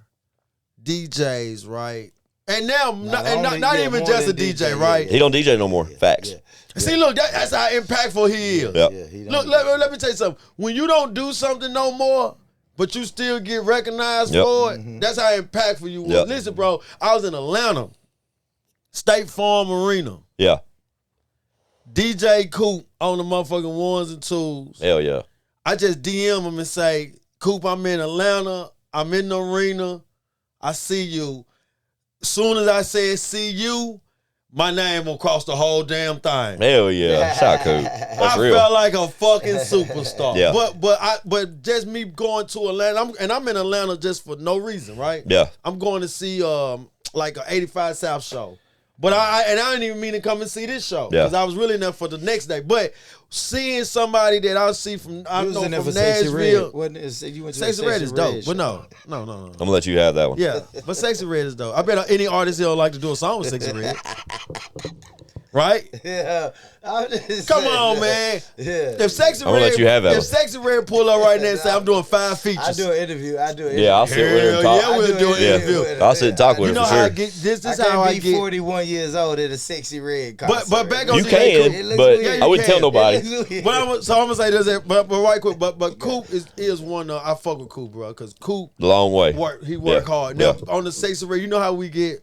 DJs, right? And now, not even just a DJ, right? He don't DJ no more. Facts. See, look, that's how impactful he is. Yep. Look, let me tell you something. When you don't do something no more, but you still get recognized for it, that's how impactful you was. Listen, bro, I was in Atlanta, State Farm Arena. Yeah. DJ Coop on the motherfucking ones and twos. Hell yeah. I just DM him and say, Coop, I'm in Atlanta. I'm in the arena. I see you. Soon as I said see you, my name will cross the whole damn thing. Hell yeah. Shout out Coop. That's real. I felt like a fucking superstar. Yeah. But just me going to Atlanta, I'm in Atlanta just for no reason, right? Yeah. I'm going to see like an 85 South show. But I didn't even mean to come and see this show because I was really there for the next day. But seeing somebody that I see from Nashville, you went to Sexy Red is dope. But no. I'm gonna let you have that one. Yeah, but Sexy Red is dope. I bet any artist here would like to do a song with Sexy Red. Right? Yeah. Come on, man. Yeah. If Sexy I'm gonna let you have that. If Sexy Red pull up right now and say I'm doing 5 features, I do an interview. Yeah, I'll sit with her and talk. Yeah, we'll do an interview. I'll sit and talk with her You know for how I sure. get this? This I how I can't be get. 41 years old at a Sexy Red concert. But back on You the can, It looks but weird. I wouldn't tell nobody. But I'm gonna say this. But right quick. But Coop is one. I fuck with Coop, bro, because Coop The long way. work hard. Now on the Sexy Red, you know how we get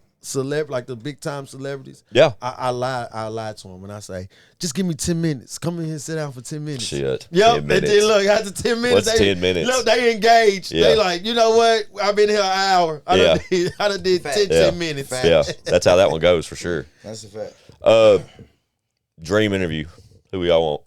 like the big time celebrities. Yeah. I lie to him when I say, just give me 10 minutes. Come in here and sit down for 10 minutes. Shit. Yep. 10 And minutes. then look, after 10 minutes, What's 10 minutes? Look, they engaged. Yeah. They like, you know what? I've been here an hour. I done did 10 Yeah. minutes. Yeah, that's how that one goes for sure. That's a fact. Dream interview. Who we all want?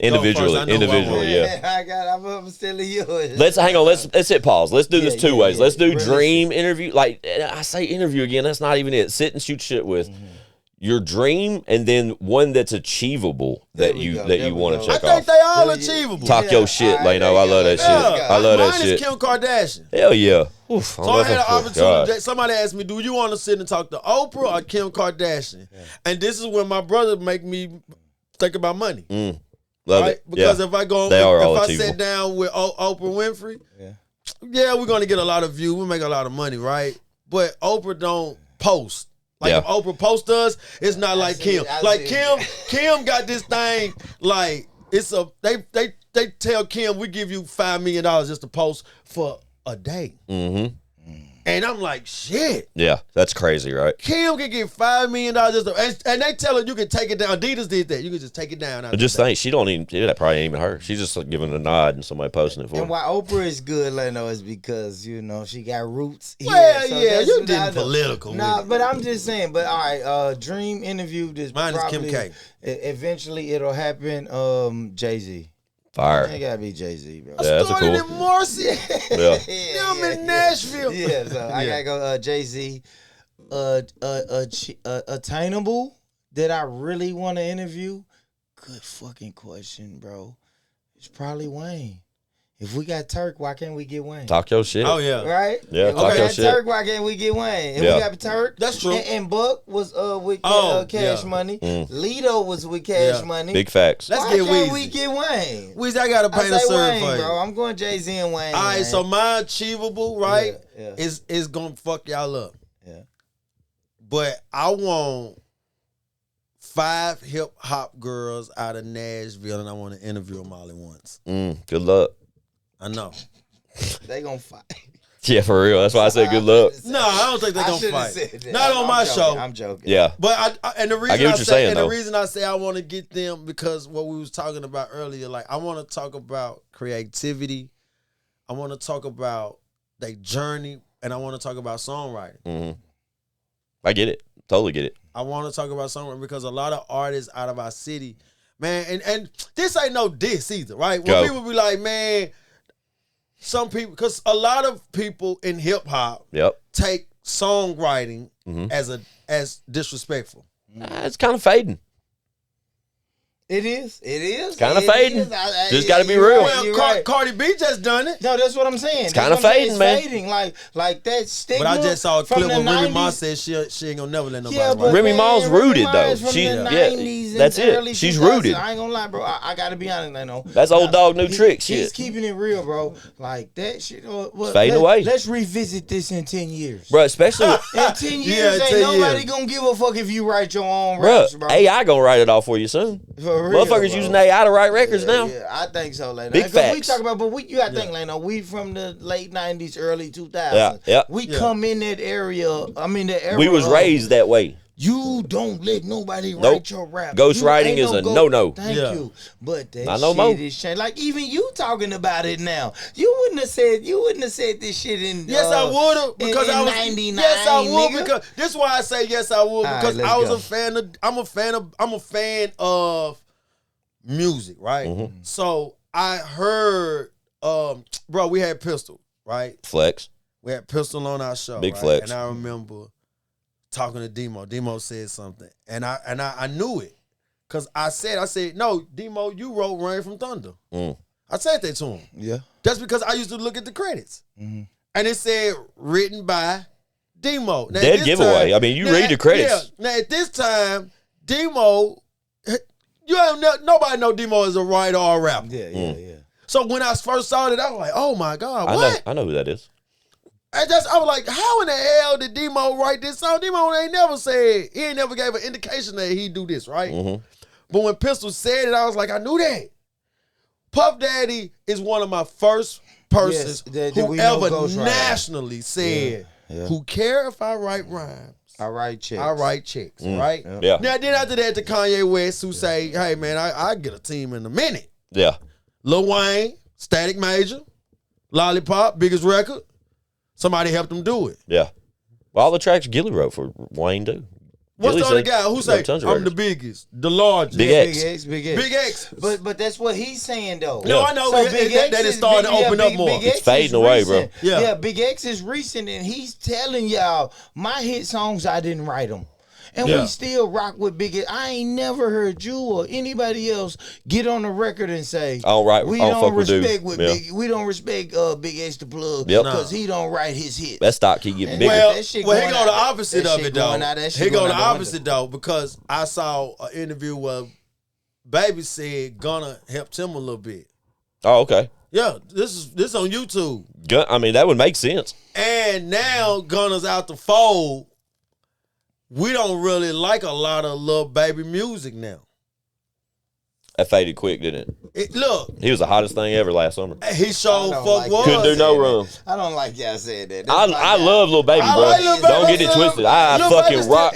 Individually, I know who I want. yeah. I'm still yours. Let's hang on. Let's hit pause. Let's do this two ways. yeah. Let's do Really? dream interview. Like I say, interview again. That's not even it. Sit and shoot shit with your dream, and then one that's achievable that we you go. that There you we want go. to I check think off. they all achievable. Talk your shit, All right, Lano. I love that shit. Yeah. I love that Mine shit. is Kim Kardashian. Hell yeah. Oof, So I had an opportunity. Somebody asked me, "Do you want to sit and talk to Oprah or Kim Kardashian?" And this is when my brother make me think about money, Love right? it. Because Yeah. if I go, They are if all I achievable. sit down with Oprah Winfrey, Yeah. we're gonna get a lot of views. We make a lot of money, right? But Oprah don't post. Like if Oprah posts us, it's not like Kim. Like Kim got this thing. Like it's a they tell Kim we give you $5 million just to post for a day. Mm-hmm. And I'm like, shit. Yeah, that's crazy, right? Kim can get $5 million just to, and they tell her you can take it down. Adidas did that. You can just take it down. But just think, she don't even. That probably ain't even her. She's just like giving a nod and somebody posting it for her. And why Oprah is good, Lano, is because she got roots here. Well, So yeah, that's you what I getting know. political. Nah, with it. but I'm just saying. But all right, dream interview. This Mine is probably, Kim K. Eventually, it'll happen. Jay-Z. Fire. It gotta be Jay-Z, bro. Yeah, that's a Started cool. in Marcy. Yeah. I'm in Nashville. Yeah, so I gotta go Jay-Z. Attainable that I really want to interview. Good fucking question, bro. It's probably Wayne. If we got Turk, why can't we get Wayne? Talk your shit. Oh yeah. Right? Yeah, If we talk your got shit. Turk, why can't we get Wayne? If Yeah. we got Turk, That's true. And Buck was with Oh, Cash yeah. Money. Lito was with Cash Yeah. Money. Big facts. Let's why get can't Weezy. we get Wayne? Weezy, I gotta I paint a say serve Wayne, for you. bro. I'm going Jay-Z and Wayne. All right, man. so my achievable, right, Yeah. is gonna fuck y'all up. Yeah. But I want 5 hip hop girls out of Nashville, and I want to interview them all at once. Good luck. I know. They gonna fight. Yeah, for real. That's why I said good luck. No, I don't think they're I gonna should've fight. said that. Not on my joking, show. I'm joking. Yeah. But and the reason get what you're saying, the though. reason I say I want to get them because what we was talking about earlier, like I want to talk about creativity. I want to talk about their journey, and I want to talk about songwriting. Mm-hmm. I get it. Totally get it. I want to talk about songwriting because a lot of artists out of our city, man, and this ain't no diss either, right? When Go. people be like, man, some people, because a lot of people in hip hop Yep. take songwriting Mm-hmm. as disrespectful. It's kind of fading. It is. It is. Kinda It fading. is. Just gotta be you're real. right, Well, you're right. Cardi B just done it. No, that's what I'm saying. It's kinda fading, man. Fading. Like that stigma. But I just saw a from clip the where Remy 90s. Ma said she ain't gonna never let nobody Yeah, write. but Remy man, Ma's Remy rooted, Ma though. is from She- the yeah, 90s and that's it. early She's 2000s. rooted. I ain't gonna lie, bro. I gotta be honest, I know. That's old dog, new trick shit. He's keeping it real, bro. Like that shit. Fading away. Let's revisit this in 10 years. Bro, especially with, In 10 years, Yeah, ain't 10 nobody years. gonna give a fuck if you write your own bro, raps, bro. AI gonna write it off for you soon. For real, Motherfuckers bro. using AI to write records now. Yeah, I think so, Lano. Big Because we facts. talk about, but you gotta think, Lano. We from the late 90s, early 2000s. Yeah, yeah. We come in that area. I mean, the era. We was of, raised that way. You don't let nobody Nope. write your rap. Ghost You writing ain't is a go- no-no. Thank Yeah. you. But that Not no shit more. is changed. Like even you talking about it now. You wouldn't have said this shit in. Yes, I would have because in I was 99. Yes, I would nigga. because this is why I say yes, I would right, because let's I was go. I'm a fan of music, right? Mm-hmm. So I heard, bro, we had Pistol, right? Flex. We had Pistol on our show, Big right? flex. And I remember talking to Demo. Demo said something, and I knew it, cause I said, no, Demo, you wrote "Rain from Thunder." I said that to him. Yeah. That's because I used to look at the credits, and it said written by Demo. Now, Dead giveaway. I mean, you read the credits. Yeah. Now at this time, Demo, nobody know Demo is a writer or a rapper. Yeah. So when I first saw it, I was like, oh my God, what? I know who that is. I was like, how in the hell did Demo write this song? Demo ain't never said, he ain't never gave an indication that he do this, right? But when Pistol said it, I was like, I knew that. Puff Daddy is one of my first persons who ever nationally said, who care if I write rhymes? I write checks. Right? Yeah. Now, then after that, to Kanye West, who say, hey, man, I get a team in a minute. Yeah. Lil Wayne, Static Major, Lollipop, biggest record. Somebody helped him do it. Yeah. Well, all the tracks Gilly wrote for Wayne, too. What's the other guy who say, I'm the biggest, the largest? Big X. Big X. But that's what he's saying, though. No, I know that it started to open up more. It's fading away, bro. Yeah, Big X is recent, and he's telling y'all, my hit songs, I didn't write them. And we still rock with Big X. I ain't never heard you or anybody else get on the record and say, we don't respect Big X the plug because he don't write his hits. That stock keep getting bigger. Well, he go the opposite of it, though. He go the opposite, though, because I saw an interview where Baby said Gunna helped him a little bit. Oh, okay. Yeah, this is on YouTube. I mean, that would make sense. And now Gunna's out the fold. We don't really like a lot of Lil Baby music now. That faded quick, didn't it? Look. He was the hottest thing ever last summer. He showed was. Couldn't do no wrong. I don't like y'all saying that. I love Lil Baby, bro. Like Lil Baby. Don't get it twisted. I fucking rock.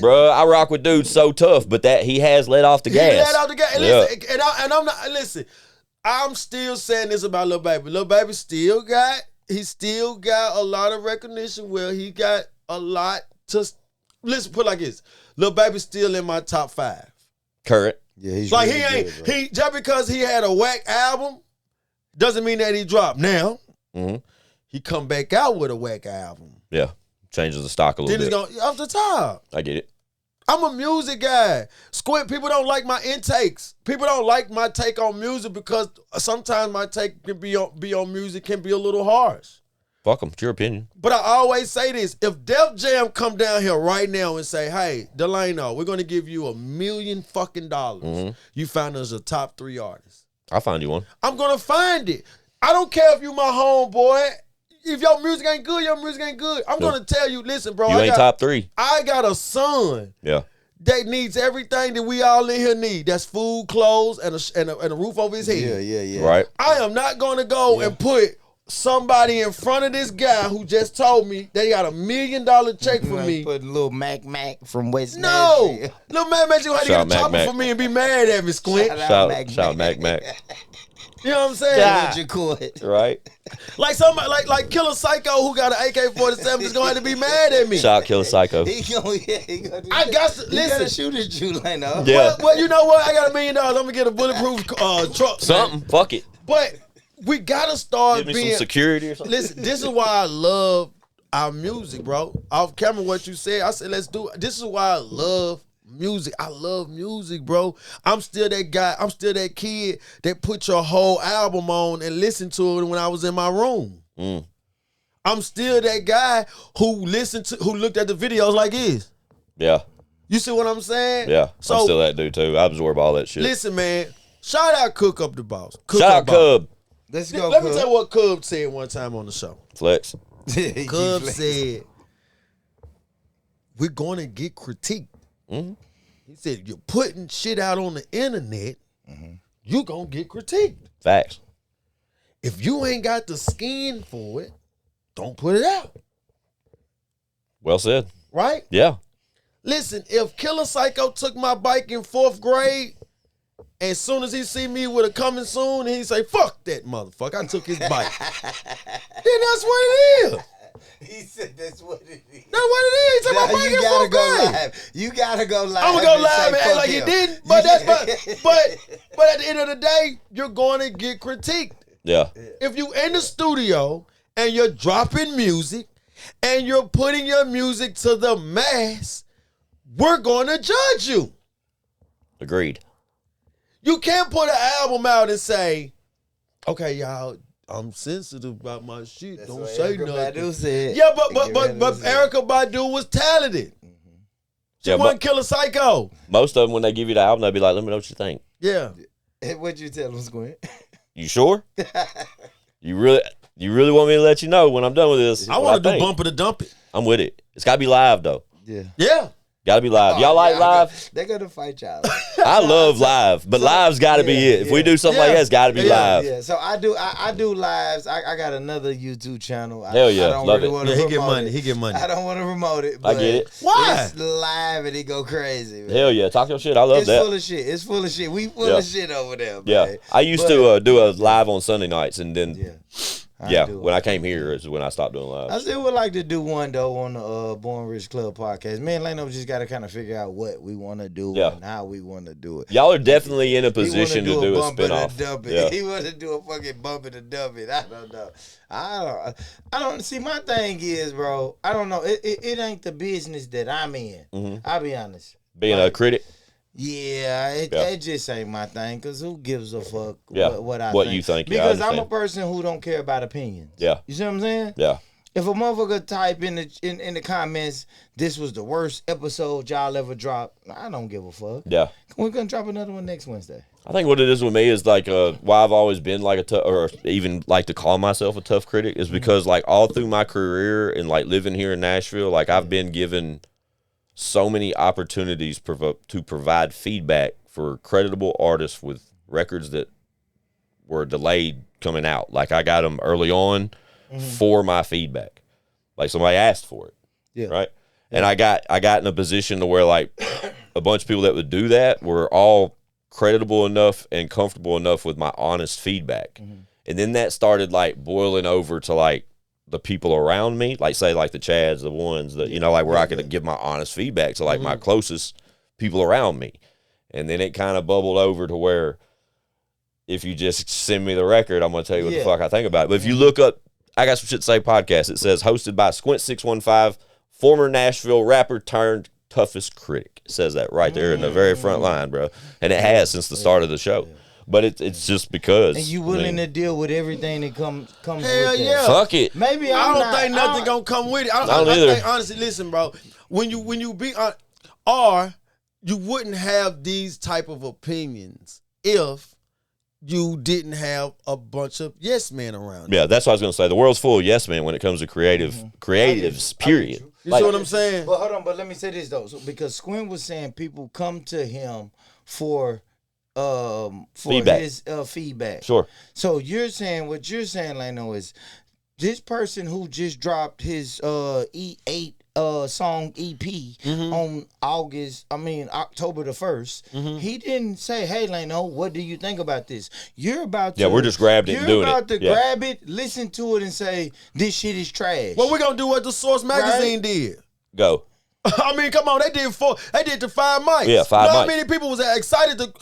Bro, I rock with dudes so tough, but that he has let off the gas. He let off the gas. Listen, and I'm not, listen, I'm still saying this about Lil Baby. Lil Baby still got a lot of recognition where he got a lot to. Listen, put it like this. Lil Baby still in my top 5. Current. Yeah, he's like really he just because he had a whack album doesn't mean that he dropped. Now, he come back out with a whack album. Yeah. Changes the stock a little bit. Then it's going off the top. I get it. I'm a music guy. Squint, people don't like my intakes. People don't like my take on music because sometimes my take can be on music can be a little harsh. Fuck them. It's your opinion. But I always say this. If Def Jam come down here right now and say, hey, Delano, we're going to give you $1 million fucking dollars. You find us a top 3 artist. I'll find you one. I'm going to find it. I don't care if you my homeboy. If your music ain't good, your music ain't good. I'm going to tell you, listen, bro. You ain't top 3. I got a son. Yeah. That needs everything that we all in here need. That's food, clothes, and a roof over his head. Yeah. Right. I am not going to go and put somebody in front of this guy who just told me they got $1 million check for me. Put little Mac from West No. Little Mac, you had to get a chopper for me and be mad at me, Squint. Shout Mac. You know what I'm saying? Yeah. Right. Like somebody like Killer Psycho who got an AK-47 is gonna have to be mad at me. Shout Killer Psycho. He gonna I got to listen. Shoot at you like no. Yeah. Well, you know what? I got $1 million. I'm gonna get a bulletproof truck. Something. Man. Fuck it. But we gotta start Give me being some security or something. Listen, this is why I love our music, bro. Off camera, what you said, I said let's do it. This is why I love music. I love music, bro. I'm still that guy. I'm still that kid that put your whole album on and listened to it when I was in my room. I'm still that guy who looked at the videos like this. Yeah. You see what I'm saying? Yeah. So, I'm still that dude too. I absorb all that shit. Listen, man. Shout out Cook Up the Boss. Shout out Cub. Let's go. Let me tell you what Cub said one time on the show. Flex. Cub said, we're going to get critiqued. He said, you're putting shit out on the internet, you're going to get critiqued. Facts. If you ain't got the skin for it, don't put it out. Well said. Right? Yeah. Listen, if Killer Psycho took my bike in 4th grade, as soon as he see me with a coming soon, he say, fuck that motherfucker, I took his bike. Then that's what it is. He said that's what it is. That's what it is. He took my bike in 4th grade. Live. You gotta go live. I'm gonna go live and act like you didn't. But but at the end of the day, you're going to get critiqued. Yeah. If you in the studio and you're dropping music and you're putting your music to the mass, we're going to judge you. Agreed. You can't put an album out and say, okay, y'all, I'm sensitive about my shit. That's Don't say nothing. Badu said. Yeah, but Erykah Badu was talented. She wasn't Killer Psycho. Most of them, when they give you the album, they'll be like, let me know what you think. Yeah. What'd you tell them, Squint? You sure? You really want me to let you know when I'm done with this? I want to do Bumper to Dump It. I'm with it. It's got to be live, though. Yeah. Yeah. Got to be live. Y'all like live? They're going to fight y'all. I love live, but live's got to be it. If we do something like that, it's got to be live. Yeah, so I do lives. I got another YouTube channel. Hell yeah, I don't love really it. He get money. He get money. I don't want to promote it. I But get it. Why? It's live and it go crazy. Man. Hell yeah, talk your shit. I love It's that. full of shit. It's full of shit. We full of shit over there, man. Yeah, I used to do a live on Sunday nights, and then when I came here is when I stopped doing live. I still would like to do one though on the Born Rich Club podcast. Me and Lano just got to kind of figure out what we want to do and how we want to do it. Y'all are definitely in a position to do a spinoff. Yeah. He want to do a fucking bump it and dump it. I don't know. I don't see. My thing is, bro. I don't know. It ain't the business that I'm in. Mm-hmm. I'll be honest. Being a critic. Yeah, it just ain't my thing. Cause who gives a fuck what I what think? you think? Because I'm a person who don't care about opinions. Yeah, you see what I'm saying? Yeah. If a motherfucker type in the comments, this was the worst episode y'all ever dropped, I don't give a fuck. Yeah. We're gonna drop another one next Wednesday. I think what it is with me is like why I've always been like a tough, or even like to call myself a tough critic, is because like all through my career and like living here in Nashville, like I've been given so many opportunities to provide feedback for creditable artists with records that were delayed coming out. Like I got them early on for my feedback. Like somebody asked for it. Yeah. Right. And I got in a position to where like a bunch of people that would do that were all creditable enough and comfortable enough with my honest feedback. And then that started like boiling over to like the people around me, like say like the Chads, the ones that, you know, like where I could give my honest feedback to like my closest people around me. And then it kind of bubbled over to where if you just send me the record, I'm going to tell you what the fuck I think about it. But if you look up, I Got Some Shit to Say podcast, it says hosted by Squint615, former Nashville rapper turned toughest critic. It says that right there in the very front line, bro. And it has since the start of the show. But it's just because. And you willing to deal with everything that comes Hell with that. yeah. Fuck it. Maybe I don't think nothing gonna come with it. I don't either. think, honestly, listen, bro. When you be or you wouldn't have these type of opinions if you didn't have a bunch of yes men around. Yeah, that's what I was gonna say. The world's full of yes men when it comes to creatives. Period. You see what I'm saying? But hold on. But let me say this though, because Squint was saying people come to him for feedback. His feedback. Sure. So you're saying what you're saying, Lano, is this person who just dropped his E8 song EP on October the 1st. He didn't say, "Hey, Lano, what do you think about this?" You're about to. Yeah, we're just grabbed it and doing it. You're about to grab it, listen to it, and say, "This shit is trash." Well, we're gonna do what the Source magazine did. Go. I mean, come on, they did the 5 mics. Yeah, 5 mics. How many people was excited to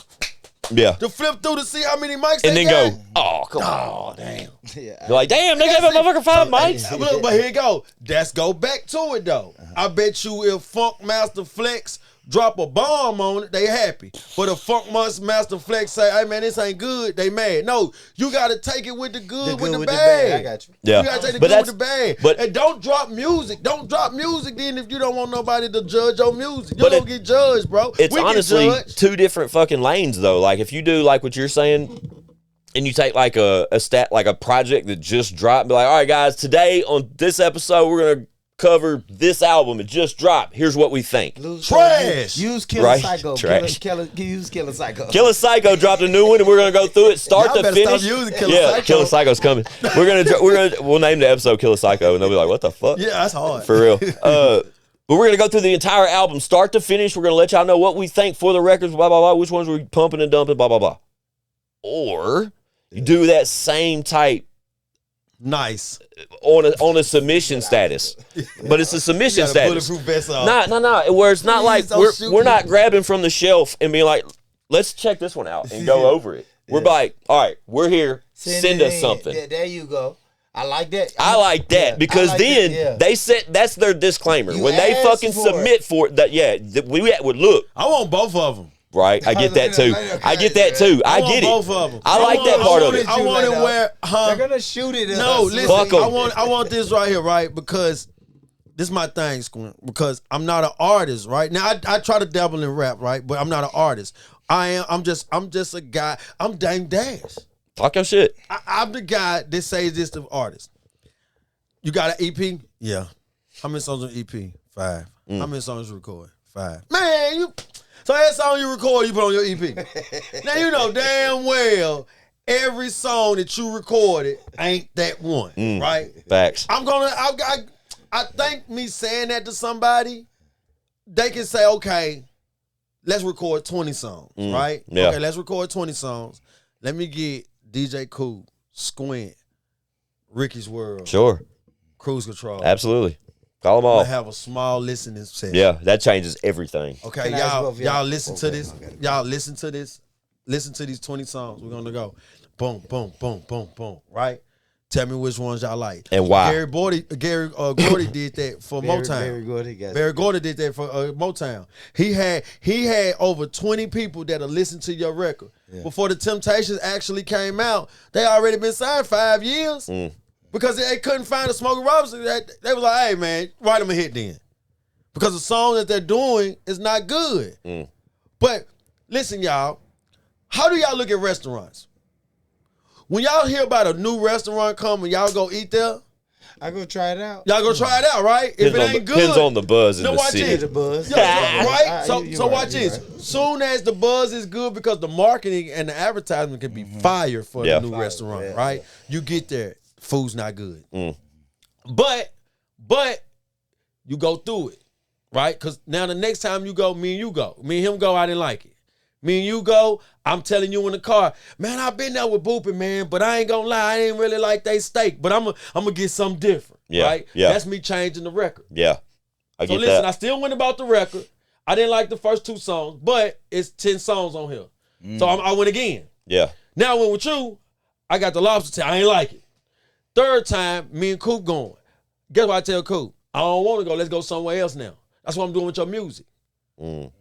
flip through to see how many mics and they then got? go, oh, come on. Damn. You're like, damn, they gave a motherfucker 5 mics. Look, but here you go. Let's go back to it, though. I bet you if Funk Master Flex drop a bomb on it, they happy. But if Funk Master Flex say, hey, man, this ain't good, they mad. No, you got to take it with the good, with the bad. I got you. Yeah. You got to take the good with the bad. And don't drop music. Don't drop music then if you don't want nobody to judge your music. You don't get judged, bro. It's honestly two different fucking lanes, though. Like, if you do like what you're saying, and you take like a project that just dropped, and be like, all right, guys, today on this episode, we're going to cover this album. It just dropped. Here's what we think. Trash. Use Killa Right? Psycho. Trash. Use Killa Psycho. Killa Psycho dropped a new one, and we're gonna go through it, start Y'all to better finish. stop using Killa Psycho. Killa Psycho's coming. We'll name the episode Killa Psycho, and they'll be like, "What the fuck?" Yeah, that's hard. For real. But we're gonna go through the entire album, start to finish. We're gonna let y'all know what we think for the records, blah blah blah. Which ones we're pumping and dumping, blah blah blah. Or you do that same type. Nice. On a submission status, but it's a submission status. Bulletproof vest on. No. Where it's not like don't shoot we're me. not grabbing from the shelf and being like, let's check this one out and go over it. We're like, all right, we're here. Send us something. There you go. I like that. I like that because like then they said that's their disclaimer when they fucking submit for it. That we would look. I want both of them. Right, I get that too. I get that too. I get it. Both of them. I like that part of it. I want it where they're gonna shoot it. No, listen. I want this right here, right? Because this is my thing, Squint. Because I'm not an artist, right? Now I try to dabble in rap, right? But I'm not an artist. I'm just a guy. I'm Dame Dash. Talk your shit. I'm the guy that says this to artists. You got an EP? Yeah. How many songs on EP? 5. How many songs you record? 5. Man, you. So that song you record, you put on your EP. Now you know damn well every song that you recorded ain't that one, right? Facts. I think me saying that to somebody, they can say, okay, let's record 20 songs, right? Yeah. Okay, let's record 20 songs. Let me get DJ Cool, Squint, Ricky's World, Sure. Cruise Control. Absolutely. Call them all. I have a small listening session. Yeah, that changes everything. Okay, y'all listen to this. Y'all listen to this. Listen to these 20 songs. We're gonna go. Boom, boom, boom, boom, boom. Right? Tell me which ones y'all like. And why. Gary Gordy did that for Motown. Barry Gordy did that for Motown. He had over 20 people that'll listen to your record. Yeah. Before the Temptations actually came out, they already been signed 5 years. Because they couldn't find a Smokey Robinson. They was like, hey, man, write them a hit then. Because the song that they're doing is not good. But listen, y'all, how do y'all look at restaurants? When y'all hear about a new restaurant coming, y'all go eat there? I go try it out. Y'all go try it out, right? If it ain't good. Depends on the buzz in the city. The buzz. Right? So watch this. Soon as the buzz is good, because the marketing and the advertisement can be fire for the new restaurant, right? You get there. Food's not good. But you go through it, right? Because now the next time you go, me and you go. Me and him go, I didn't like it. Me and you go, I'm telling you in the car, man, I've been there with Boopi, man, but I ain't gonna lie, I ain't really like they steak, but I'm gonna get something different, right? Yeah. That's me changing the record. Yeah, I get that. So listen, I still went about the record. I didn't like the first 2 songs, but it's 10 songs on here. So I went again. Yeah. Now I went with you, I got the lobster tail, I ain't like it. 3rd time, me and Coop going. Guess what I tell Coop? I don't want to go. Let's go somewhere else now. That's what I'm doing with your music.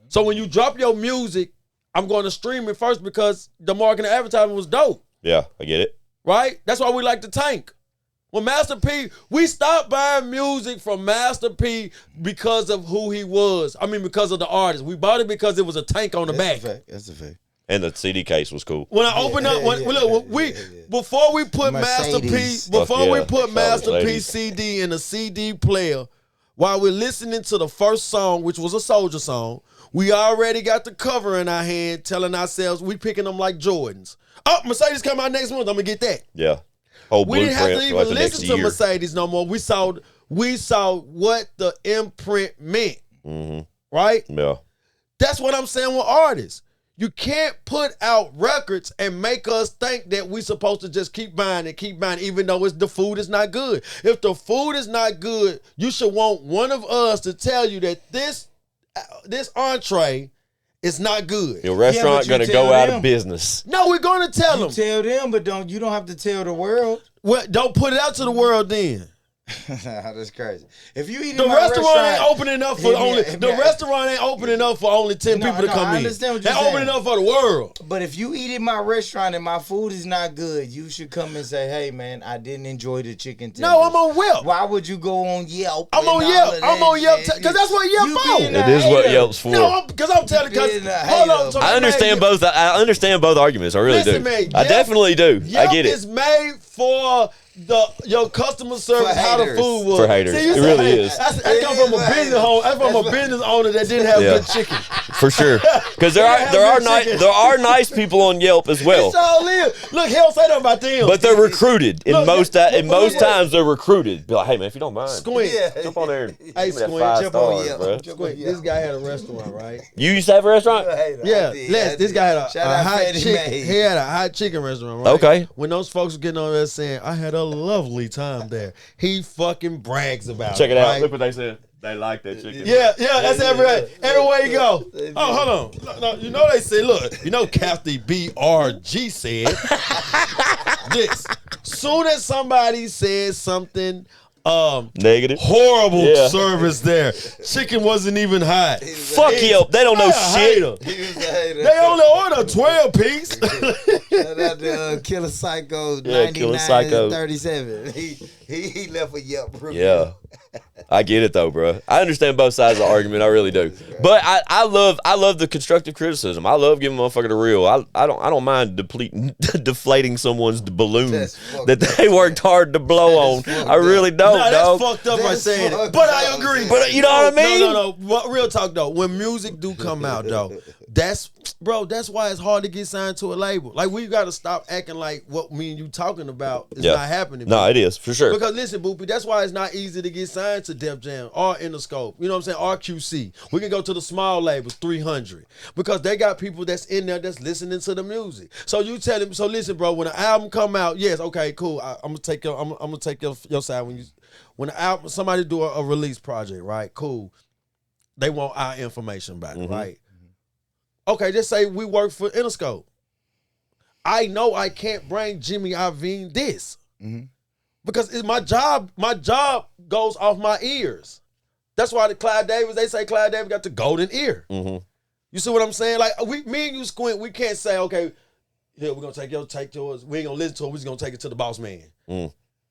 So when you drop your music, I'm going to stream it first because the marketing and advertising was dope. Yeah, I get it. Right? That's why we like the tank. When Master P, we stopped buying music from Master P because of who he was. I mean, because of the artist. We bought it because it was a tank on the back. That's a fact. And the CD case was cool. When I opened up, before we put Master P CD in a CD player, while we're listening to the first song, which was a Soldier song, we already got the cover in our hand, telling ourselves we picking them like Jordans. Oh, Mercedes come out next month. I'm gonna get that. Yeah, we didn't have to even listen to Mercedes no more. We saw what the imprint meant. Right? Yeah. That's what I'm saying with artists. You can't put out records and make us think that we're supposed to just keep buying, even though the food is not good. If the food is not good, you should want one of us to tell you that this entree is not good. Your restaurant gonna go out of business. No, we're gonna tell them. Tell them, but you don't have to tell the world. Well, don't put it out to the world then. That's crazy. If you eat the restaurant ain't opening up for restaurant ain't opening up for only 10 people to come in. They're opening up for the world. But if you eat in my restaurant and my food is not good, you should come and say, "Hey man, I didn't enjoy the chicken tenders." No, I'm on Yelp. Why would you go on Yelp? I'm on Yelp because that's what Yelp for. It is what Yelp's for. No, because I'm telling you. Hold on, so I understand both. I understand both arguments. I really do. Man, I definitely do. I get it. It's made for your customer service, how the food was. For haters. See, it really is. That come from a business home. That's from a business owner that didn't have good chicken. For sure. Because there are nice people on Yelp as well. It's all in. Look, hell say that about them. But they're recruited. Most times they're recruited. Be like, hey man, if you don't mind, Squint. Jump on there. Hey, Squint, jump on Yelp. Squint. This guy had a restaurant, right? You used to have a restaurant? Yeah. This guy had a hot chicken. He had a hot chicken restaurant, right? Okay. When those folks were getting on there saying, I had a lovely time there, he fucking brags about it. Check it out. Look what they said. They like that chicken. Yeah, that's everywhere you go. Oh, hold on. No, you know they say, look, Kathy BRG said this. soon as somebody says something negative, horrible service there. Chicken wasn't even hot. Fuck you. They don't know shit. He was a hater. They only order 12 piece. Shout out to Killa Psycho 9937. He left a Yelp review. Yeah. I get it though, bro. I understand both sides of the argument. I really do. But I love the constructive criticism. I love giving motherfucker the real. I don't mind deflating someone's balloon that they worked hard to blow on. I really don't. Nah, dog. that's fucked up by saying it. But I agree. But you know what I mean? No. Real talk though. When music do come out though, that's why it's hard to get signed to a label. Like we got to stop acting like what me and you talking about is not happening. No, it is for sure. Because listen, Boopi, that's why it's not easy to get signed to Def Jam or Interscope. You know what I'm saying? Or QC. We can go to the small labels, 300, because they got people that's in there that's listening to the music. So you tell them. So listen, bro. When an album come out, yes, okay, cool. I'm gonna take your side when the album somebody do a release project, right? Cool. They want our information back, right? Okay, just say we work for Interscope. I know I can't bring Jimmy Iovine this. Because it's my job goes off my ears. That's why they say Clyde Davis got the golden ear. You see what I'm saying? Like me and you Squint, we can't say, okay, here, we're gonna take yours. We ain't gonna listen to it, we're just gonna take it to the boss man.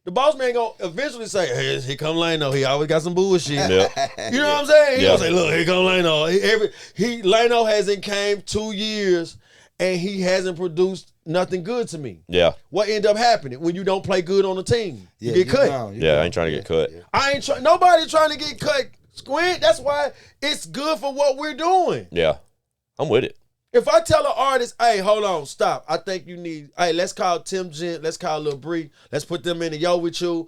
The boss man gonna eventually say, hey, here come Lano. He always got some bullshit. You know what I'm saying? He gonna say, look, here come Lano. Lano hasn't came 2 years and he hasn't produced nothing good to me. Yeah. What end up happening when you don't play good on the team? You get cut. I ain't trying to get cut. Nobody trying to get cut, Squint. That's why it's good for what we're doing. Yeah. I'm with it. If I tell an artist, hey, hold on, stop. I think you need, let's call Tim Gent, let's call Lil Bree, let's put them in the yo with you.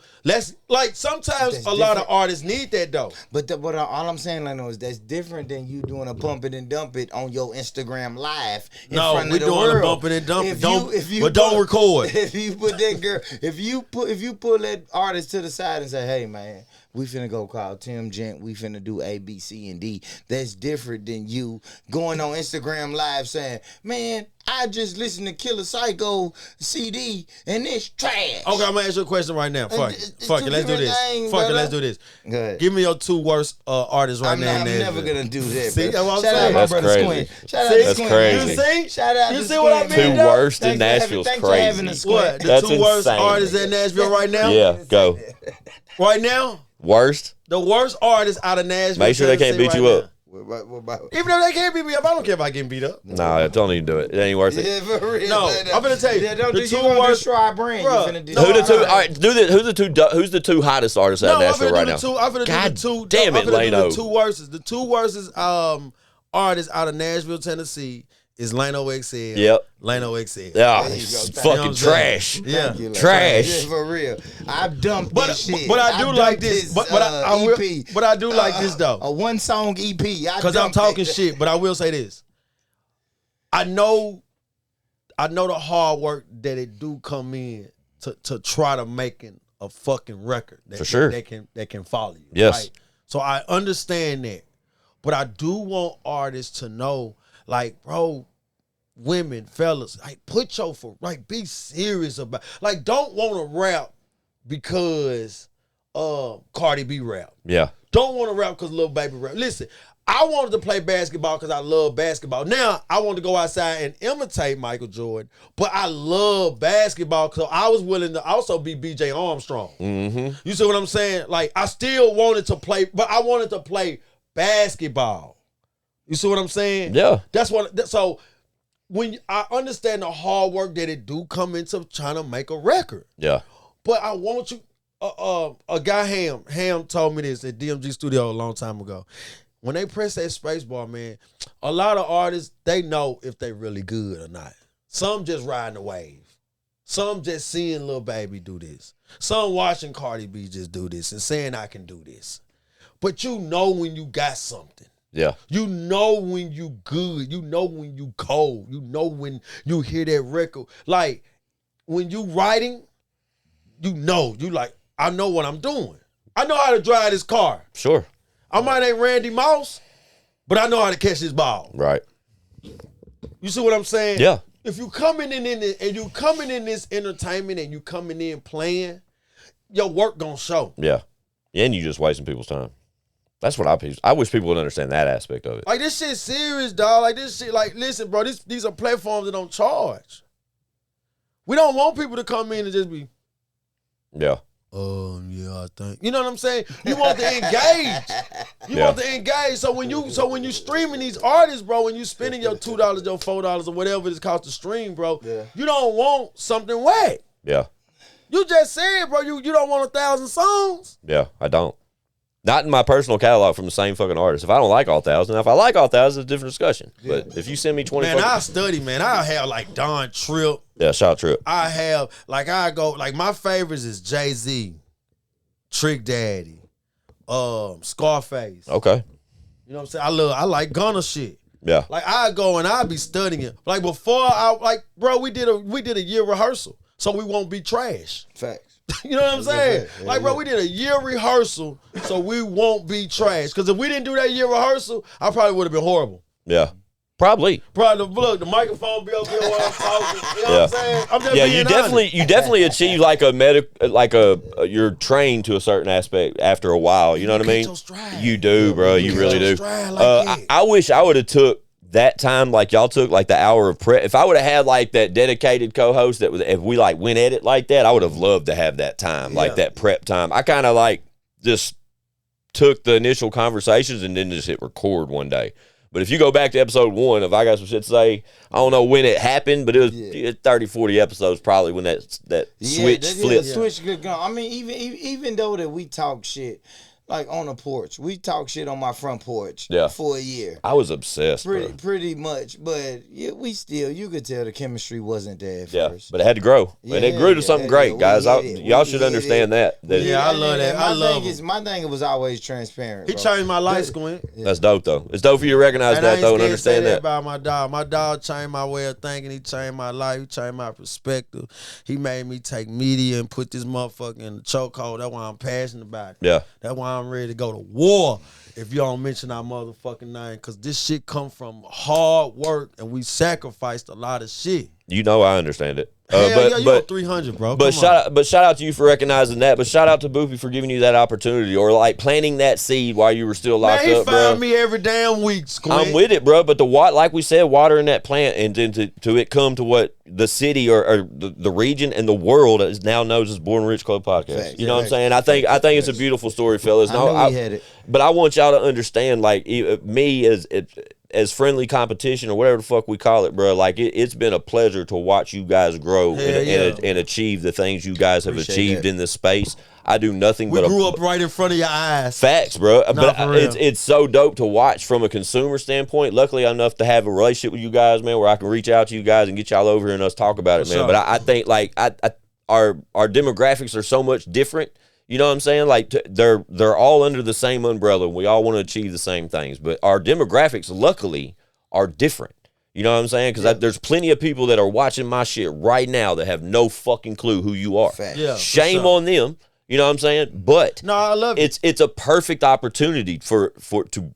Sometimes a lot of artists need that though. But all I'm saying, Lano, is that's different than you doing a bump it and dump it on your Instagram live in front of the world. No, we're doing a bump it and dump it, don't record. If you put that girl, if you pull that artist to the side and say, hey man, we finna go call Tim Gent. We finna do A, B, C, and D. That's different than you going on Instagram Live saying, man, I just listened to Killa Psycho CD and it's trash. Okay, I'm gonna ask you a question right now. Fuck it. Let's do this. Let's do this. Go ahead. Give me your 2 worst artists right now. I'm never gonna do that. See, shout out to my brother Squint. Shout out to Squint. Crazy. You see? Shout out you to see what I mean? 2 worst in Nashville's crazy. What? The That's 2 worst insane. artists in Nashville right now? Yeah, go. Right now? Worst? The worst artists out of Nashville. Make sure they can't beat you up. Even if they can't beat me up, I don't care if I get beat up. Nah, don't even do it. It ain't worth it. Yeah, for real. No, I'm gonna tell you. The 2 worst. Destroy our brand. Who's the 2 hottest artists out of Nashville right now? God damn it, Lano. The 2 worst artists out of Nashville, Tennessee is Lano XL. Yep. Lano XL. Yeah, it's fucking trash. Yeah, trash. Yeah, for real. I've dumped this shit. But I do like this. But I do like this though. A 1-song EP. Because I'm talking shit. But I will say this. I know the hard work that it do come in to try to making a fucking record that, for sure. that can follow you. Yes. Right? So I understand that. But I do want artists to know, like, bro, women, fellas, like, be serious about, like, don't want to rap because Cardi B rap. Yeah. Don't want to rap because Lil Baby rap. Listen, I wanted to play basketball because I love basketball. Now, I want to go outside and imitate Michael Jordan, but I love basketball, so I was willing to also be B.J. Armstrong. You see what I'm saying? Like, I still wanted to play, but I wanted to play basketball. You see what I'm saying? Yeah. That's what. So when I understand the hard work that it do come into trying to make a record. Yeah. But I want you. A guy Ham told me this at DMG Studio a long time ago. When they press that space bar, man, a lot of artists, they know if they really good or not. Some just riding the wave. Some just seeing Lil Baby do this. Some watching Cardi B just do this and saying I can do this. But you know when you got something. Yeah. You know when you good. You know when you cold. You know when you hear that record. Like, when you writing, you know. You like, I know what I'm doing. I know how to drive this car. Sure. I might ain't Randy Moss, but I know how to catch this ball. Right. You see what I'm saying? Yeah. if you coming in this, and you coming in this entertainment and you coming in playing, your work gonna show. Yeah. And you just wasting people's time. That's what I wish people would understand that aspect of it. Like, this shit serious, dog. Like, this shit, like, listen, bro, these are platforms that don't charge. We don't want people to come in and just be, yeah. Yeah, I think. You know what I'm saying? You want to engage. You want to engage. So when you streaming these artists, bro, when you spending your $2, your $4, or whatever it costs to stream, bro, you don't want something whack. Yeah. You just said, bro, you don't want 1,000 songs. Yeah, I don't. Not in my personal catalog from the same fucking artist. If I don't like all 1,000, if I like all 1,000, it's a different discussion. Yeah. But if you send me 20, man, I study, man. I have like Don Tripp. Yeah, shout out Tripp. I have I go like my favorites is Jay-Z, Trick Daddy, Scarface. Okay. You know what I'm saying? I like Gunna shit. Yeah. Like I go and I be studying it. Like before bro, we did a year rehearsal, so we won't be trash. Facts. You know what I'm saying? Like, bro, we did a year rehearsal, so we won't be trash. Because if we didn't do that year rehearsal, I probably would have been horrible. Yeah. Probably. Look, the microphone be up here while I'm talking. You know what I'm saying? I'm just being honest. You definitely achieve you're trained to a certain aspect after a while. You know what I mean? You do, bro. You really do. I wish I would have took that time like y'all took, like the hour of prep. If I would have had like that dedicated co-host that if we like went at it like that, I would have loved to have that time, like that prep time. I kind of like just took the initial conversations and then just hit record one day. But if you go back to episode 1, if I got some shit to say, I don't know when it happened, but it was 30, 40 episodes probably when that switch flipped. Switch good gone. I mean, even though that we talk shit, like on the porch, we talk shit on my front porch for a year. I was obsessed, pretty much. But we still, you could tell the chemistry wasn't there at first. But it had to grow, and it grew to something great, guys. Y'all should understand that. I love that. I love it. My thing was always transparent. He changed my life, Squint. That's dope, though. It's dope for you to recognize that, though, and understand that. About my dog. My dog changed my way of thinking. He changed my life. He changed my perspective. He made me take media and put this motherfucker in the chokehold. That's why I'm passionate about it. Yeah. That's why I'm ready to go to war if you don't mention our motherfucking name, because this shit come from hard work and we sacrificed a lot of shit. You know I understand it. You 300, bro. But shout out to you for recognizing that. But shout out to Boopi for giving you that opportunity, or like planting that seed while you were still locked up, bro. He found me every damn week, Squint. I'm with it, bro. But like we said, watering that plant and then to it come to what the city or the region and the world is now knows as Born Rich Club Podcast. Facts, you know what I'm saying? I think it's a beautiful story, fellas. I had it. But I want y'all to understand, like me as friendly competition or whatever the fuck we call it, bro. Like it's been a pleasure to watch you guys grow and achieve the things you guys have achieved in this space. I do nothing but grew up right in front of your eyes. Facts, bro. But it's so dope to watch from a consumer standpoint. Luckily enough to have a relationship with you guys, man, where I can reach out to you guys and get y'all over here and us talk about it, man. But I think like our demographics are so much different. You know what I'm saying? Like they're all under the same umbrella. We all want to achieve the same things, but our demographics, luckily, are different. You know what I'm saying? Because there's plenty of people that are watching my shit right now that have no fucking clue who you are. Yeah, shame on them. You know what I'm saying? But no, I love it. It's a perfect opportunity to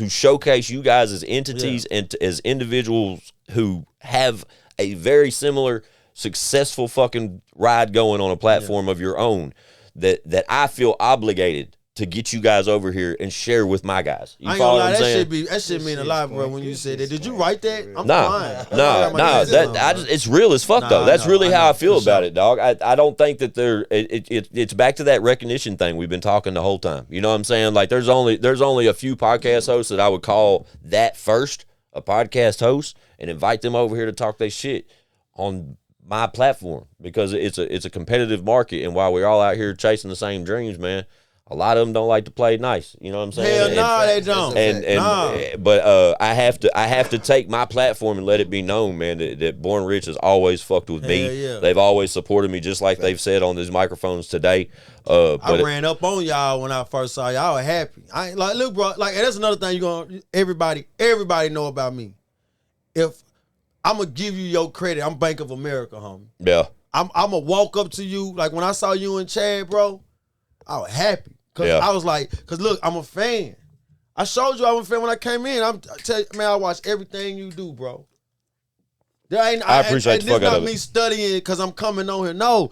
showcase you guys as entities and as individuals who have a very similar successful fucking ride going on a platform of your own. That I feel obligated to get you guys over here and share with my guys. You follow what I'm saying? That shit mean a lot, bro. When you said that, did you write that? I'm fine. It's real as fuck though. That's really how I feel about it, dog. I don't think that it's back to that recognition thing we've been talking the whole time. You know what I'm saying? Like there's only a few podcast hosts that I would call that first a podcast host and invite them over here to talk their shit on my platform, because it's a competitive market, and while we're all out here chasing the same dreams, man, a lot of them don't like to play nice. You know what I'm saying? Hell no, they don't. But I have to take my platform and let it be known, man, that Born Rich has always fucked with me. Yeah. They've always supported me, just like they've said on these microphones today. I ran up on y'all when I first saw y'all. I was happy. I ain't like, look, bro. Like, and that's another thing everybody know about me. If I'm gonna give you your credit, I'm Bank of America, homie. Yeah. I'm gonna walk up to you, like when I saw you and Chad, bro, I was happy. Cause I was like, cause look, I'm a fan. I showed you I was a fan when I came in. I tell you, man, I watch everything you do, bro. I appreciate the fuck out of it. This not me studying because I'm coming on here. No,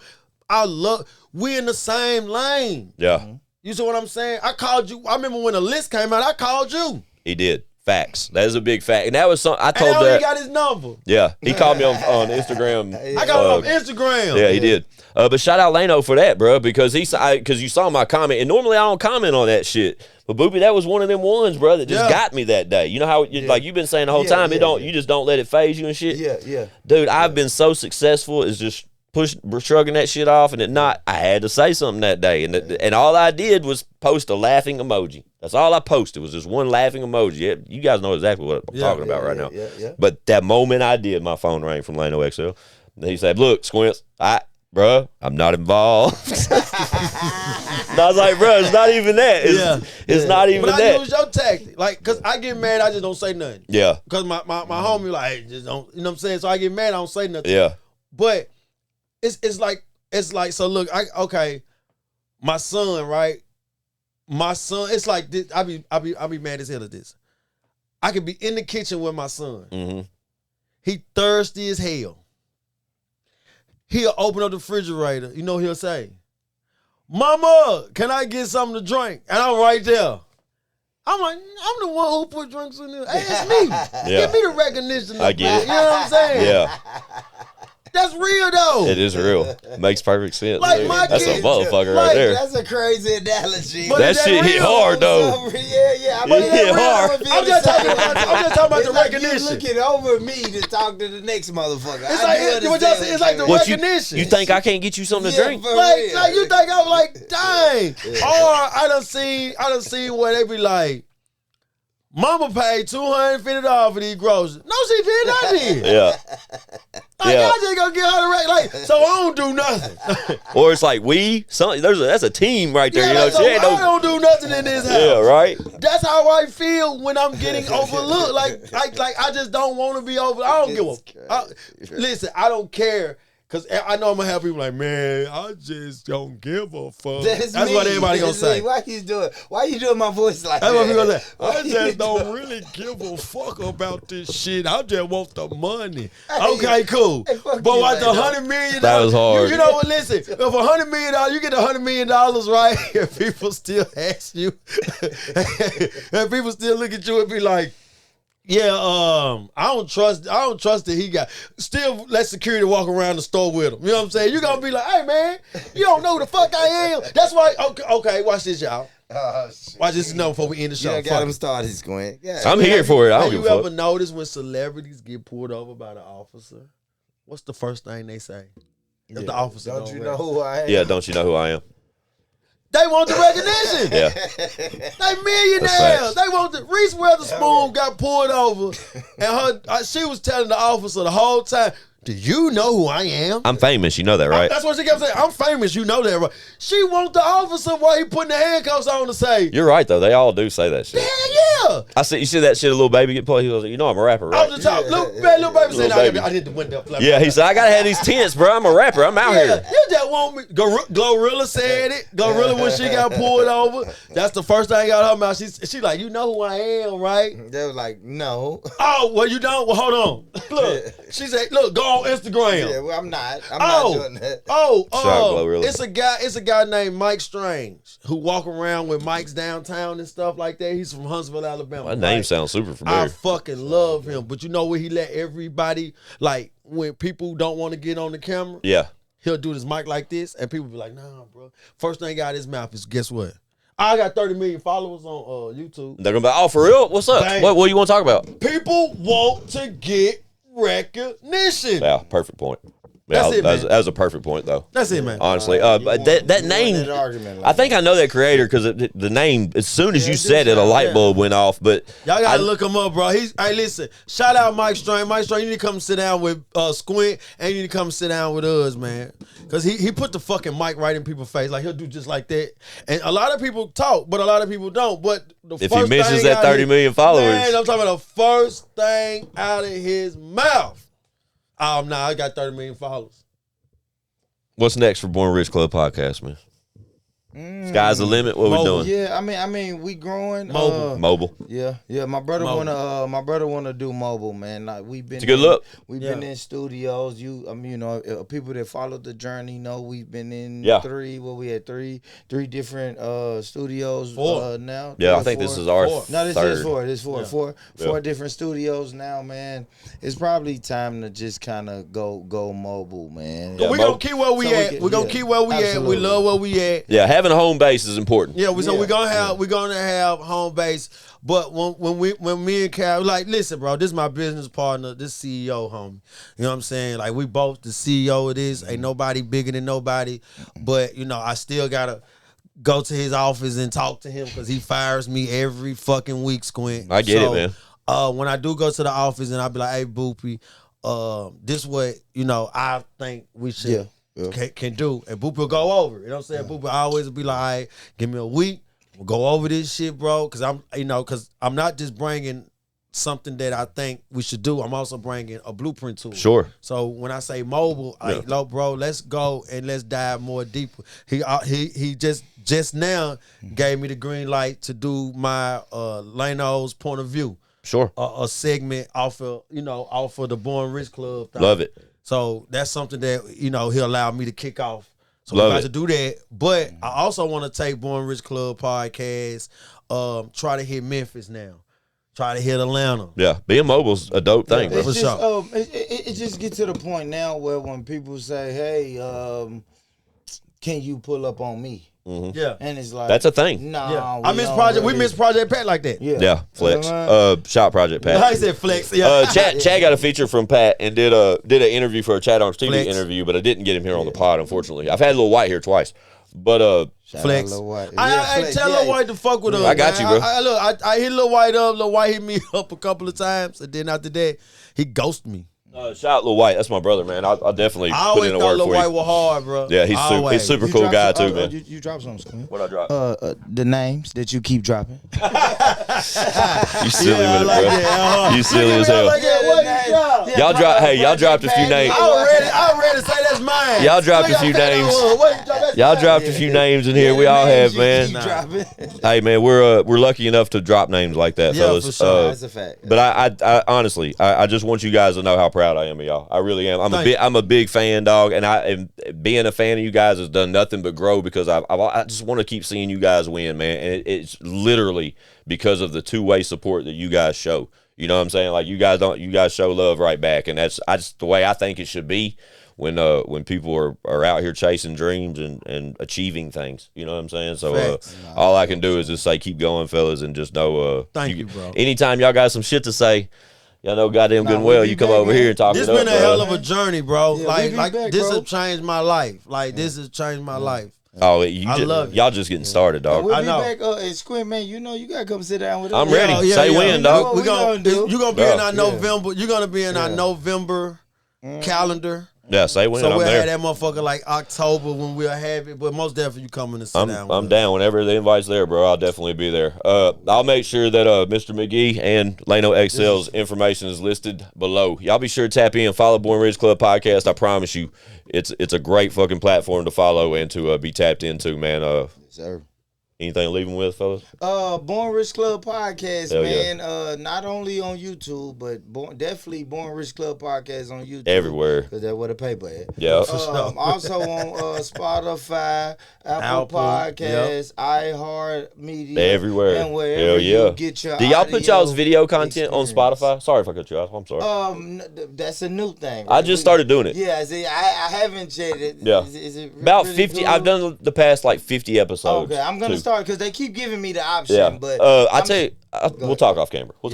we in the same lane. Yeah. You see what I'm saying? I called you. I remember when the list came out, I called you. He did. Facts. That is a big fact. And that was something I told and that. He got his number. Yeah. He called me on Instagram. I got him on Instagram. Yeah, he did. But shout out Lano for that, bro, because you saw my comment. And normally I don't comment on that shit. But Boopi, that was one of them ones, bro, that just got me that day. You know how, like you've been saying the whole time, you just don't let it phase you and shit. Yeah. Dude, I've been so successful is just shrugging that shit off, and I had to say something that day, and all I did was post a laughing emoji. That's all I posted was just one laughing emoji. You guys know exactly what I'm talking about right now. Yeah. But that moment I did, my phone rang from Lano XL. And he said, "Look, Squints, bro, I'm not involved." And I was like, bro, it's not even that. It's not even that. But I use your tactic, like, cause I get mad, I just don't say nothing. Yeah. Cause my homie like, hey, just don't, you know what I'm saying? So I get mad, I don't say nothing. Yeah. But it's like so. Look, my son, right? My son, it's like this. I be mad as hell at this. I could be in the kitchen with my son. Mm-hmm. He thirsty as hell. He'll open up the refrigerator. You know what he'll say? "Mama, can I get something to drink?" And I'm right there. I'm like, I'm the one who put drinks in there. Hey, it's me. Yeah. Give me the recognition. I get it. You know what I'm saying? Yeah. That's real though. It is real. Makes perfect sense. Like my That's a kid, motherfucker like, right there. That's a crazy analogy. But that shit hit hard though. Yeah. It hit hard. I'm just talking about the like recognition. You looking over me to talk to the next motherfucker. It's like the recognition. You think I can't get you something to drink? Like you think I'm like, dang. Or I done seen where they be like, "Mama paid $250 for these groceries." No, she did. I did. Yeah. Like, I just gonna get her the right. Like, so I don't do nothing. Or it's like that's a team right there. Yeah, you know, like, so I don't do nothing in this house. Yeah, right. That's how I feel when I'm getting overlooked. Like I just don't want to be over. I don't give a. Listen, I don't care. Cause I know I'm gonna have people like, man, I just don't give a fuck. That's what everybody gonna say. Why you doing my voice like That's that? what people gonna say. I just don't really give a fuck about this shit. I just want the money. Okay, cool. But like the $100 million, that was hard. You know what? Listen, if $100 million, you get $100 million, right? And people still ask you, and people still look at you and be like, yeah, I don't trust that he got. Still let security walk around the store with him. You know what I'm saying? You're gonna be like, hey man, you don't know who the fuck I am. That's why. Okay, watch this, y'all. Watch this before we end the show. You got him started, Squint. Yeah. I'm here for it. I don't Have give you a fuck. ever noticed when celebrities get pulled over by the officer? What's the first thing they say? If the officer Don't you know who I am? Yeah, don't you know who I am? They want the recognition. Yeah. They millionaires. They want the Reese Witherspoon got pulled over, and she was telling the officer the whole time, "Do you know who I am?" I'm famous. You know that, right? That's what she kept saying. "I'm famous. You know that, right?" She wants the officer while he putting the handcuffs on to say, You're right though. They all do say that shit. "Hell yeah!" You see that shit. A little baby get pulled. He was like, I'm a rapper, right? Off the top, little baby said, Little baby. "I did the window." Yeah, he said, I gotta have these tents, bro. I'm a rapper. I'm out here. You just want me. Glorilla said it. Glorilla when she got pulled over. That's the first thing out of her mouth. She like, you know who I am, right? They were like, no. Oh, well, you don't? Well, hold on. Look, she said, look, go on Instagram. Yeah, well, I'm not doing that. Glorilla. It's a guy named Mike Strange who walk around with mics downtown and stuff like that. He's from Huntsville, Alabama. My name sounds super familiar. I fucking love him. But you know where he let everybody, like, when people don't want to get on the camera, Yeah. he'll do this mic like this, and people be like, nah, bro. First thing out of his mouth is, guess what? I got 30 million followers on YouTube. They're gonna be, oh, for real? What's up? Dang. What do you want to talk about? People want to get recognition. Yeah, perfect point. Yeah, That's it, man. that was a perfect point, though. That's it, man. Honestly, but that name, I think I know that creator because the name. As soon as you said it, a light bulb went off. But y'all gotta look him up, bro. Hey, listen. Shout out Mike Strange. Mike Strange, you need to come sit down with Squint, and you need to come sit down with us, man. Because he put the fucking mic right in people's face. Like, he'll do just like that. And a lot of people talk, but a lot of people don't. But if he mentions that 30 million followers, man, I'm talking about the first thing out of his mouth. Nah, I got 30 million followers. What's next for Born Rich Club podcast, man? Sky's the limit. What we doing? Yeah, I mean, we growing. Mobile. Yeah. My brother wanna do mobile, man. Like we've been. It's a good look. We've been in studios. People that followed the journey know we've been in three. Well, we had three different studios. Now. Yeah, I think this is our No, this third. is four. This is four different studios now, man. It's probably time to just kind of go mobile, man. Yeah, we're gonna keep where we at. We're gonna keep where we at. We love where we at. Yeah, having a home base is important. Yeah, we're gonna have home base. But when me and Cal, like, listen, bro, this is my business partner, this CEO, homie. You know what I'm saying? Like, we both the CEO of this. Ain't nobody bigger than nobody. But I still gotta go to his office and talk to him because he fires me every fucking week, Squint. I get it, man. When I do go to the office and I be like, hey, Boopi, this what I think we should can do, and Boopi will go over. You know what I'm saying? Boopi always be like, all right, give me a week, we'll go over this shit, bro. Because I'm not just bringing something that I think we should do. I'm also bringing a blueprint to it. Sure. So when I say mobile, look, bro, let's go and let's dive more deeper. He just now gave me the green light to do my Lano's point of view. Sure. A segment off of the Born Rich Club thing. Love it. So that's something that he'll allow me to kick off. So Love we're about it. to do that. But I also want to take Born Rich Club podcast, try to hit Memphis now. Try to hit Atlanta. Yeah, being mobile's a dope thing, bro. It's just, it just get to the point now where when people say, hey, can you pull up on me? Mm-hmm. Yeah, and it's like that's a thing. Nah, I miss Project. We miss Project Pat like that. Yeah, Flex. Shot Project Pat. I said Flex. Yeah. Chad got a feature from Pat and did an interview for a Chad Arms TV interview, but I didn't get him here on the pod, unfortunately. I've had Lil White here twice, but Flex. I tell Lil White to fuck with us. I got you, bro. I hit Lil White up. Lil White hit me up a couple of times, and then after that, he ghosted me. Shout out Lil White. That's my brother, man. I'll definitely put in the work Lil for White you. was hard, bro. Yeah, he's super cool guy too, man. You dropped something. What I drop? The names that you keep dropping. You silly with it, bro. You silly as hell. Y'all dropped a few names. I already say that's mine. Y'all dropped a few names. Y'all dropped a few names in here. We all have, man. Hey, man, we're lucky enough to drop names like that, fellas. For sure. That's a fact. But I honestly, I just want you guys to know how proud I am of y'all. I really am. I'm a big fan, dog, and being a fan of you guys has done nothing but grow because I just want to keep seeing you guys win, man. And it's literally because of the two-way support that you guys show. You know what I'm saying? Like you guys show love right back, and that's just the way I think it should be when people are out here chasing dreams and achieving things. You know what I'm saying? So all I can do is just say keep going, fellas, and just know thank you, bro. Anytime y'all got some shit to say, y'all know goddamn good and well you come over here and talk it up. This been a hell of a journey, bro. Yeah, this has changed my life. Like this has changed my life. Oh, y'all just getting started, dog. We'll be back at Squint, man. You gotta come sit down with us. I'm ready. Say when, dog. You're gonna be in our November. You're gonna be in our November calendar. Yeah, say when. So I'm we'll there. have that motherfucker like October when we'll have it. But most definitely you coming to sit down. I'm down. Whenever the invite's there, bro, I'll definitely be there. I'll make sure that Mr. McGee and Lano XL's information is listed below. Y'all be sure to tap in, follow Born Rich Club podcast. I promise you, it's a great fucking platform to follow and to be tapped into, man. Yes, sir. Anything to leave them with, fellas? Born Rich Club podcast, Hell man. Yeah. Not only on YouTube, but definitely Born Rich Club podcast on YouTube. Everywhere. Because that's where the paper at. Yeah. Also on Spotify, Apple Podcasts, iHeartMedia. Everywhere. And wherever you get your Do y'all put y'all's video content experience. on Spotify? Sorry if I cut you off. I'm sorry. That's a new thing. Right? I just started doing it. Yeah, see, I haven't checked it. Yeah. Is it About really 50. cool? I've done the past like 50 episodes. Okay, I'm going to start because they keep giving me the option. Yeah. But I'll tell you. We'll talk off camera. I'll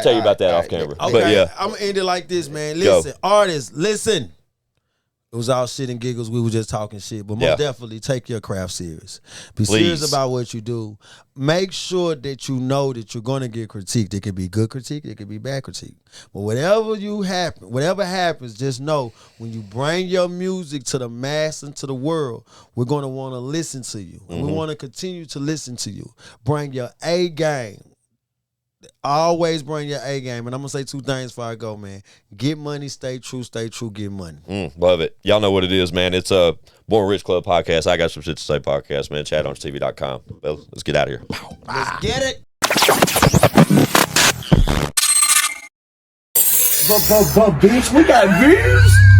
tell you about that off camera. Okay, but yeah. I'm going to end it like this, man. Listen, artists, listen. It was all shit and giggles. We were just talking shit. But most definitely take your craft serious. Be serious about what you do. Make sure that you know that you're going to get critiqued. It could be good critique. It could be bad critique. But whatever happens, just know when you bring your music to the mass and to the world, we're going to want to listen to you. And we want to continue to listen to you. Bring your A game. always bring your A game. And I'm gonna say 2 things before I go, man. Get money, stay true, get money. Love it. Y'all know what it is, man. It's a Born Rich Club podcast. I got some shit to say podcast, man. ChatOnTV.com. Well, let's get out of here. Let's get it. Bitch, we got views.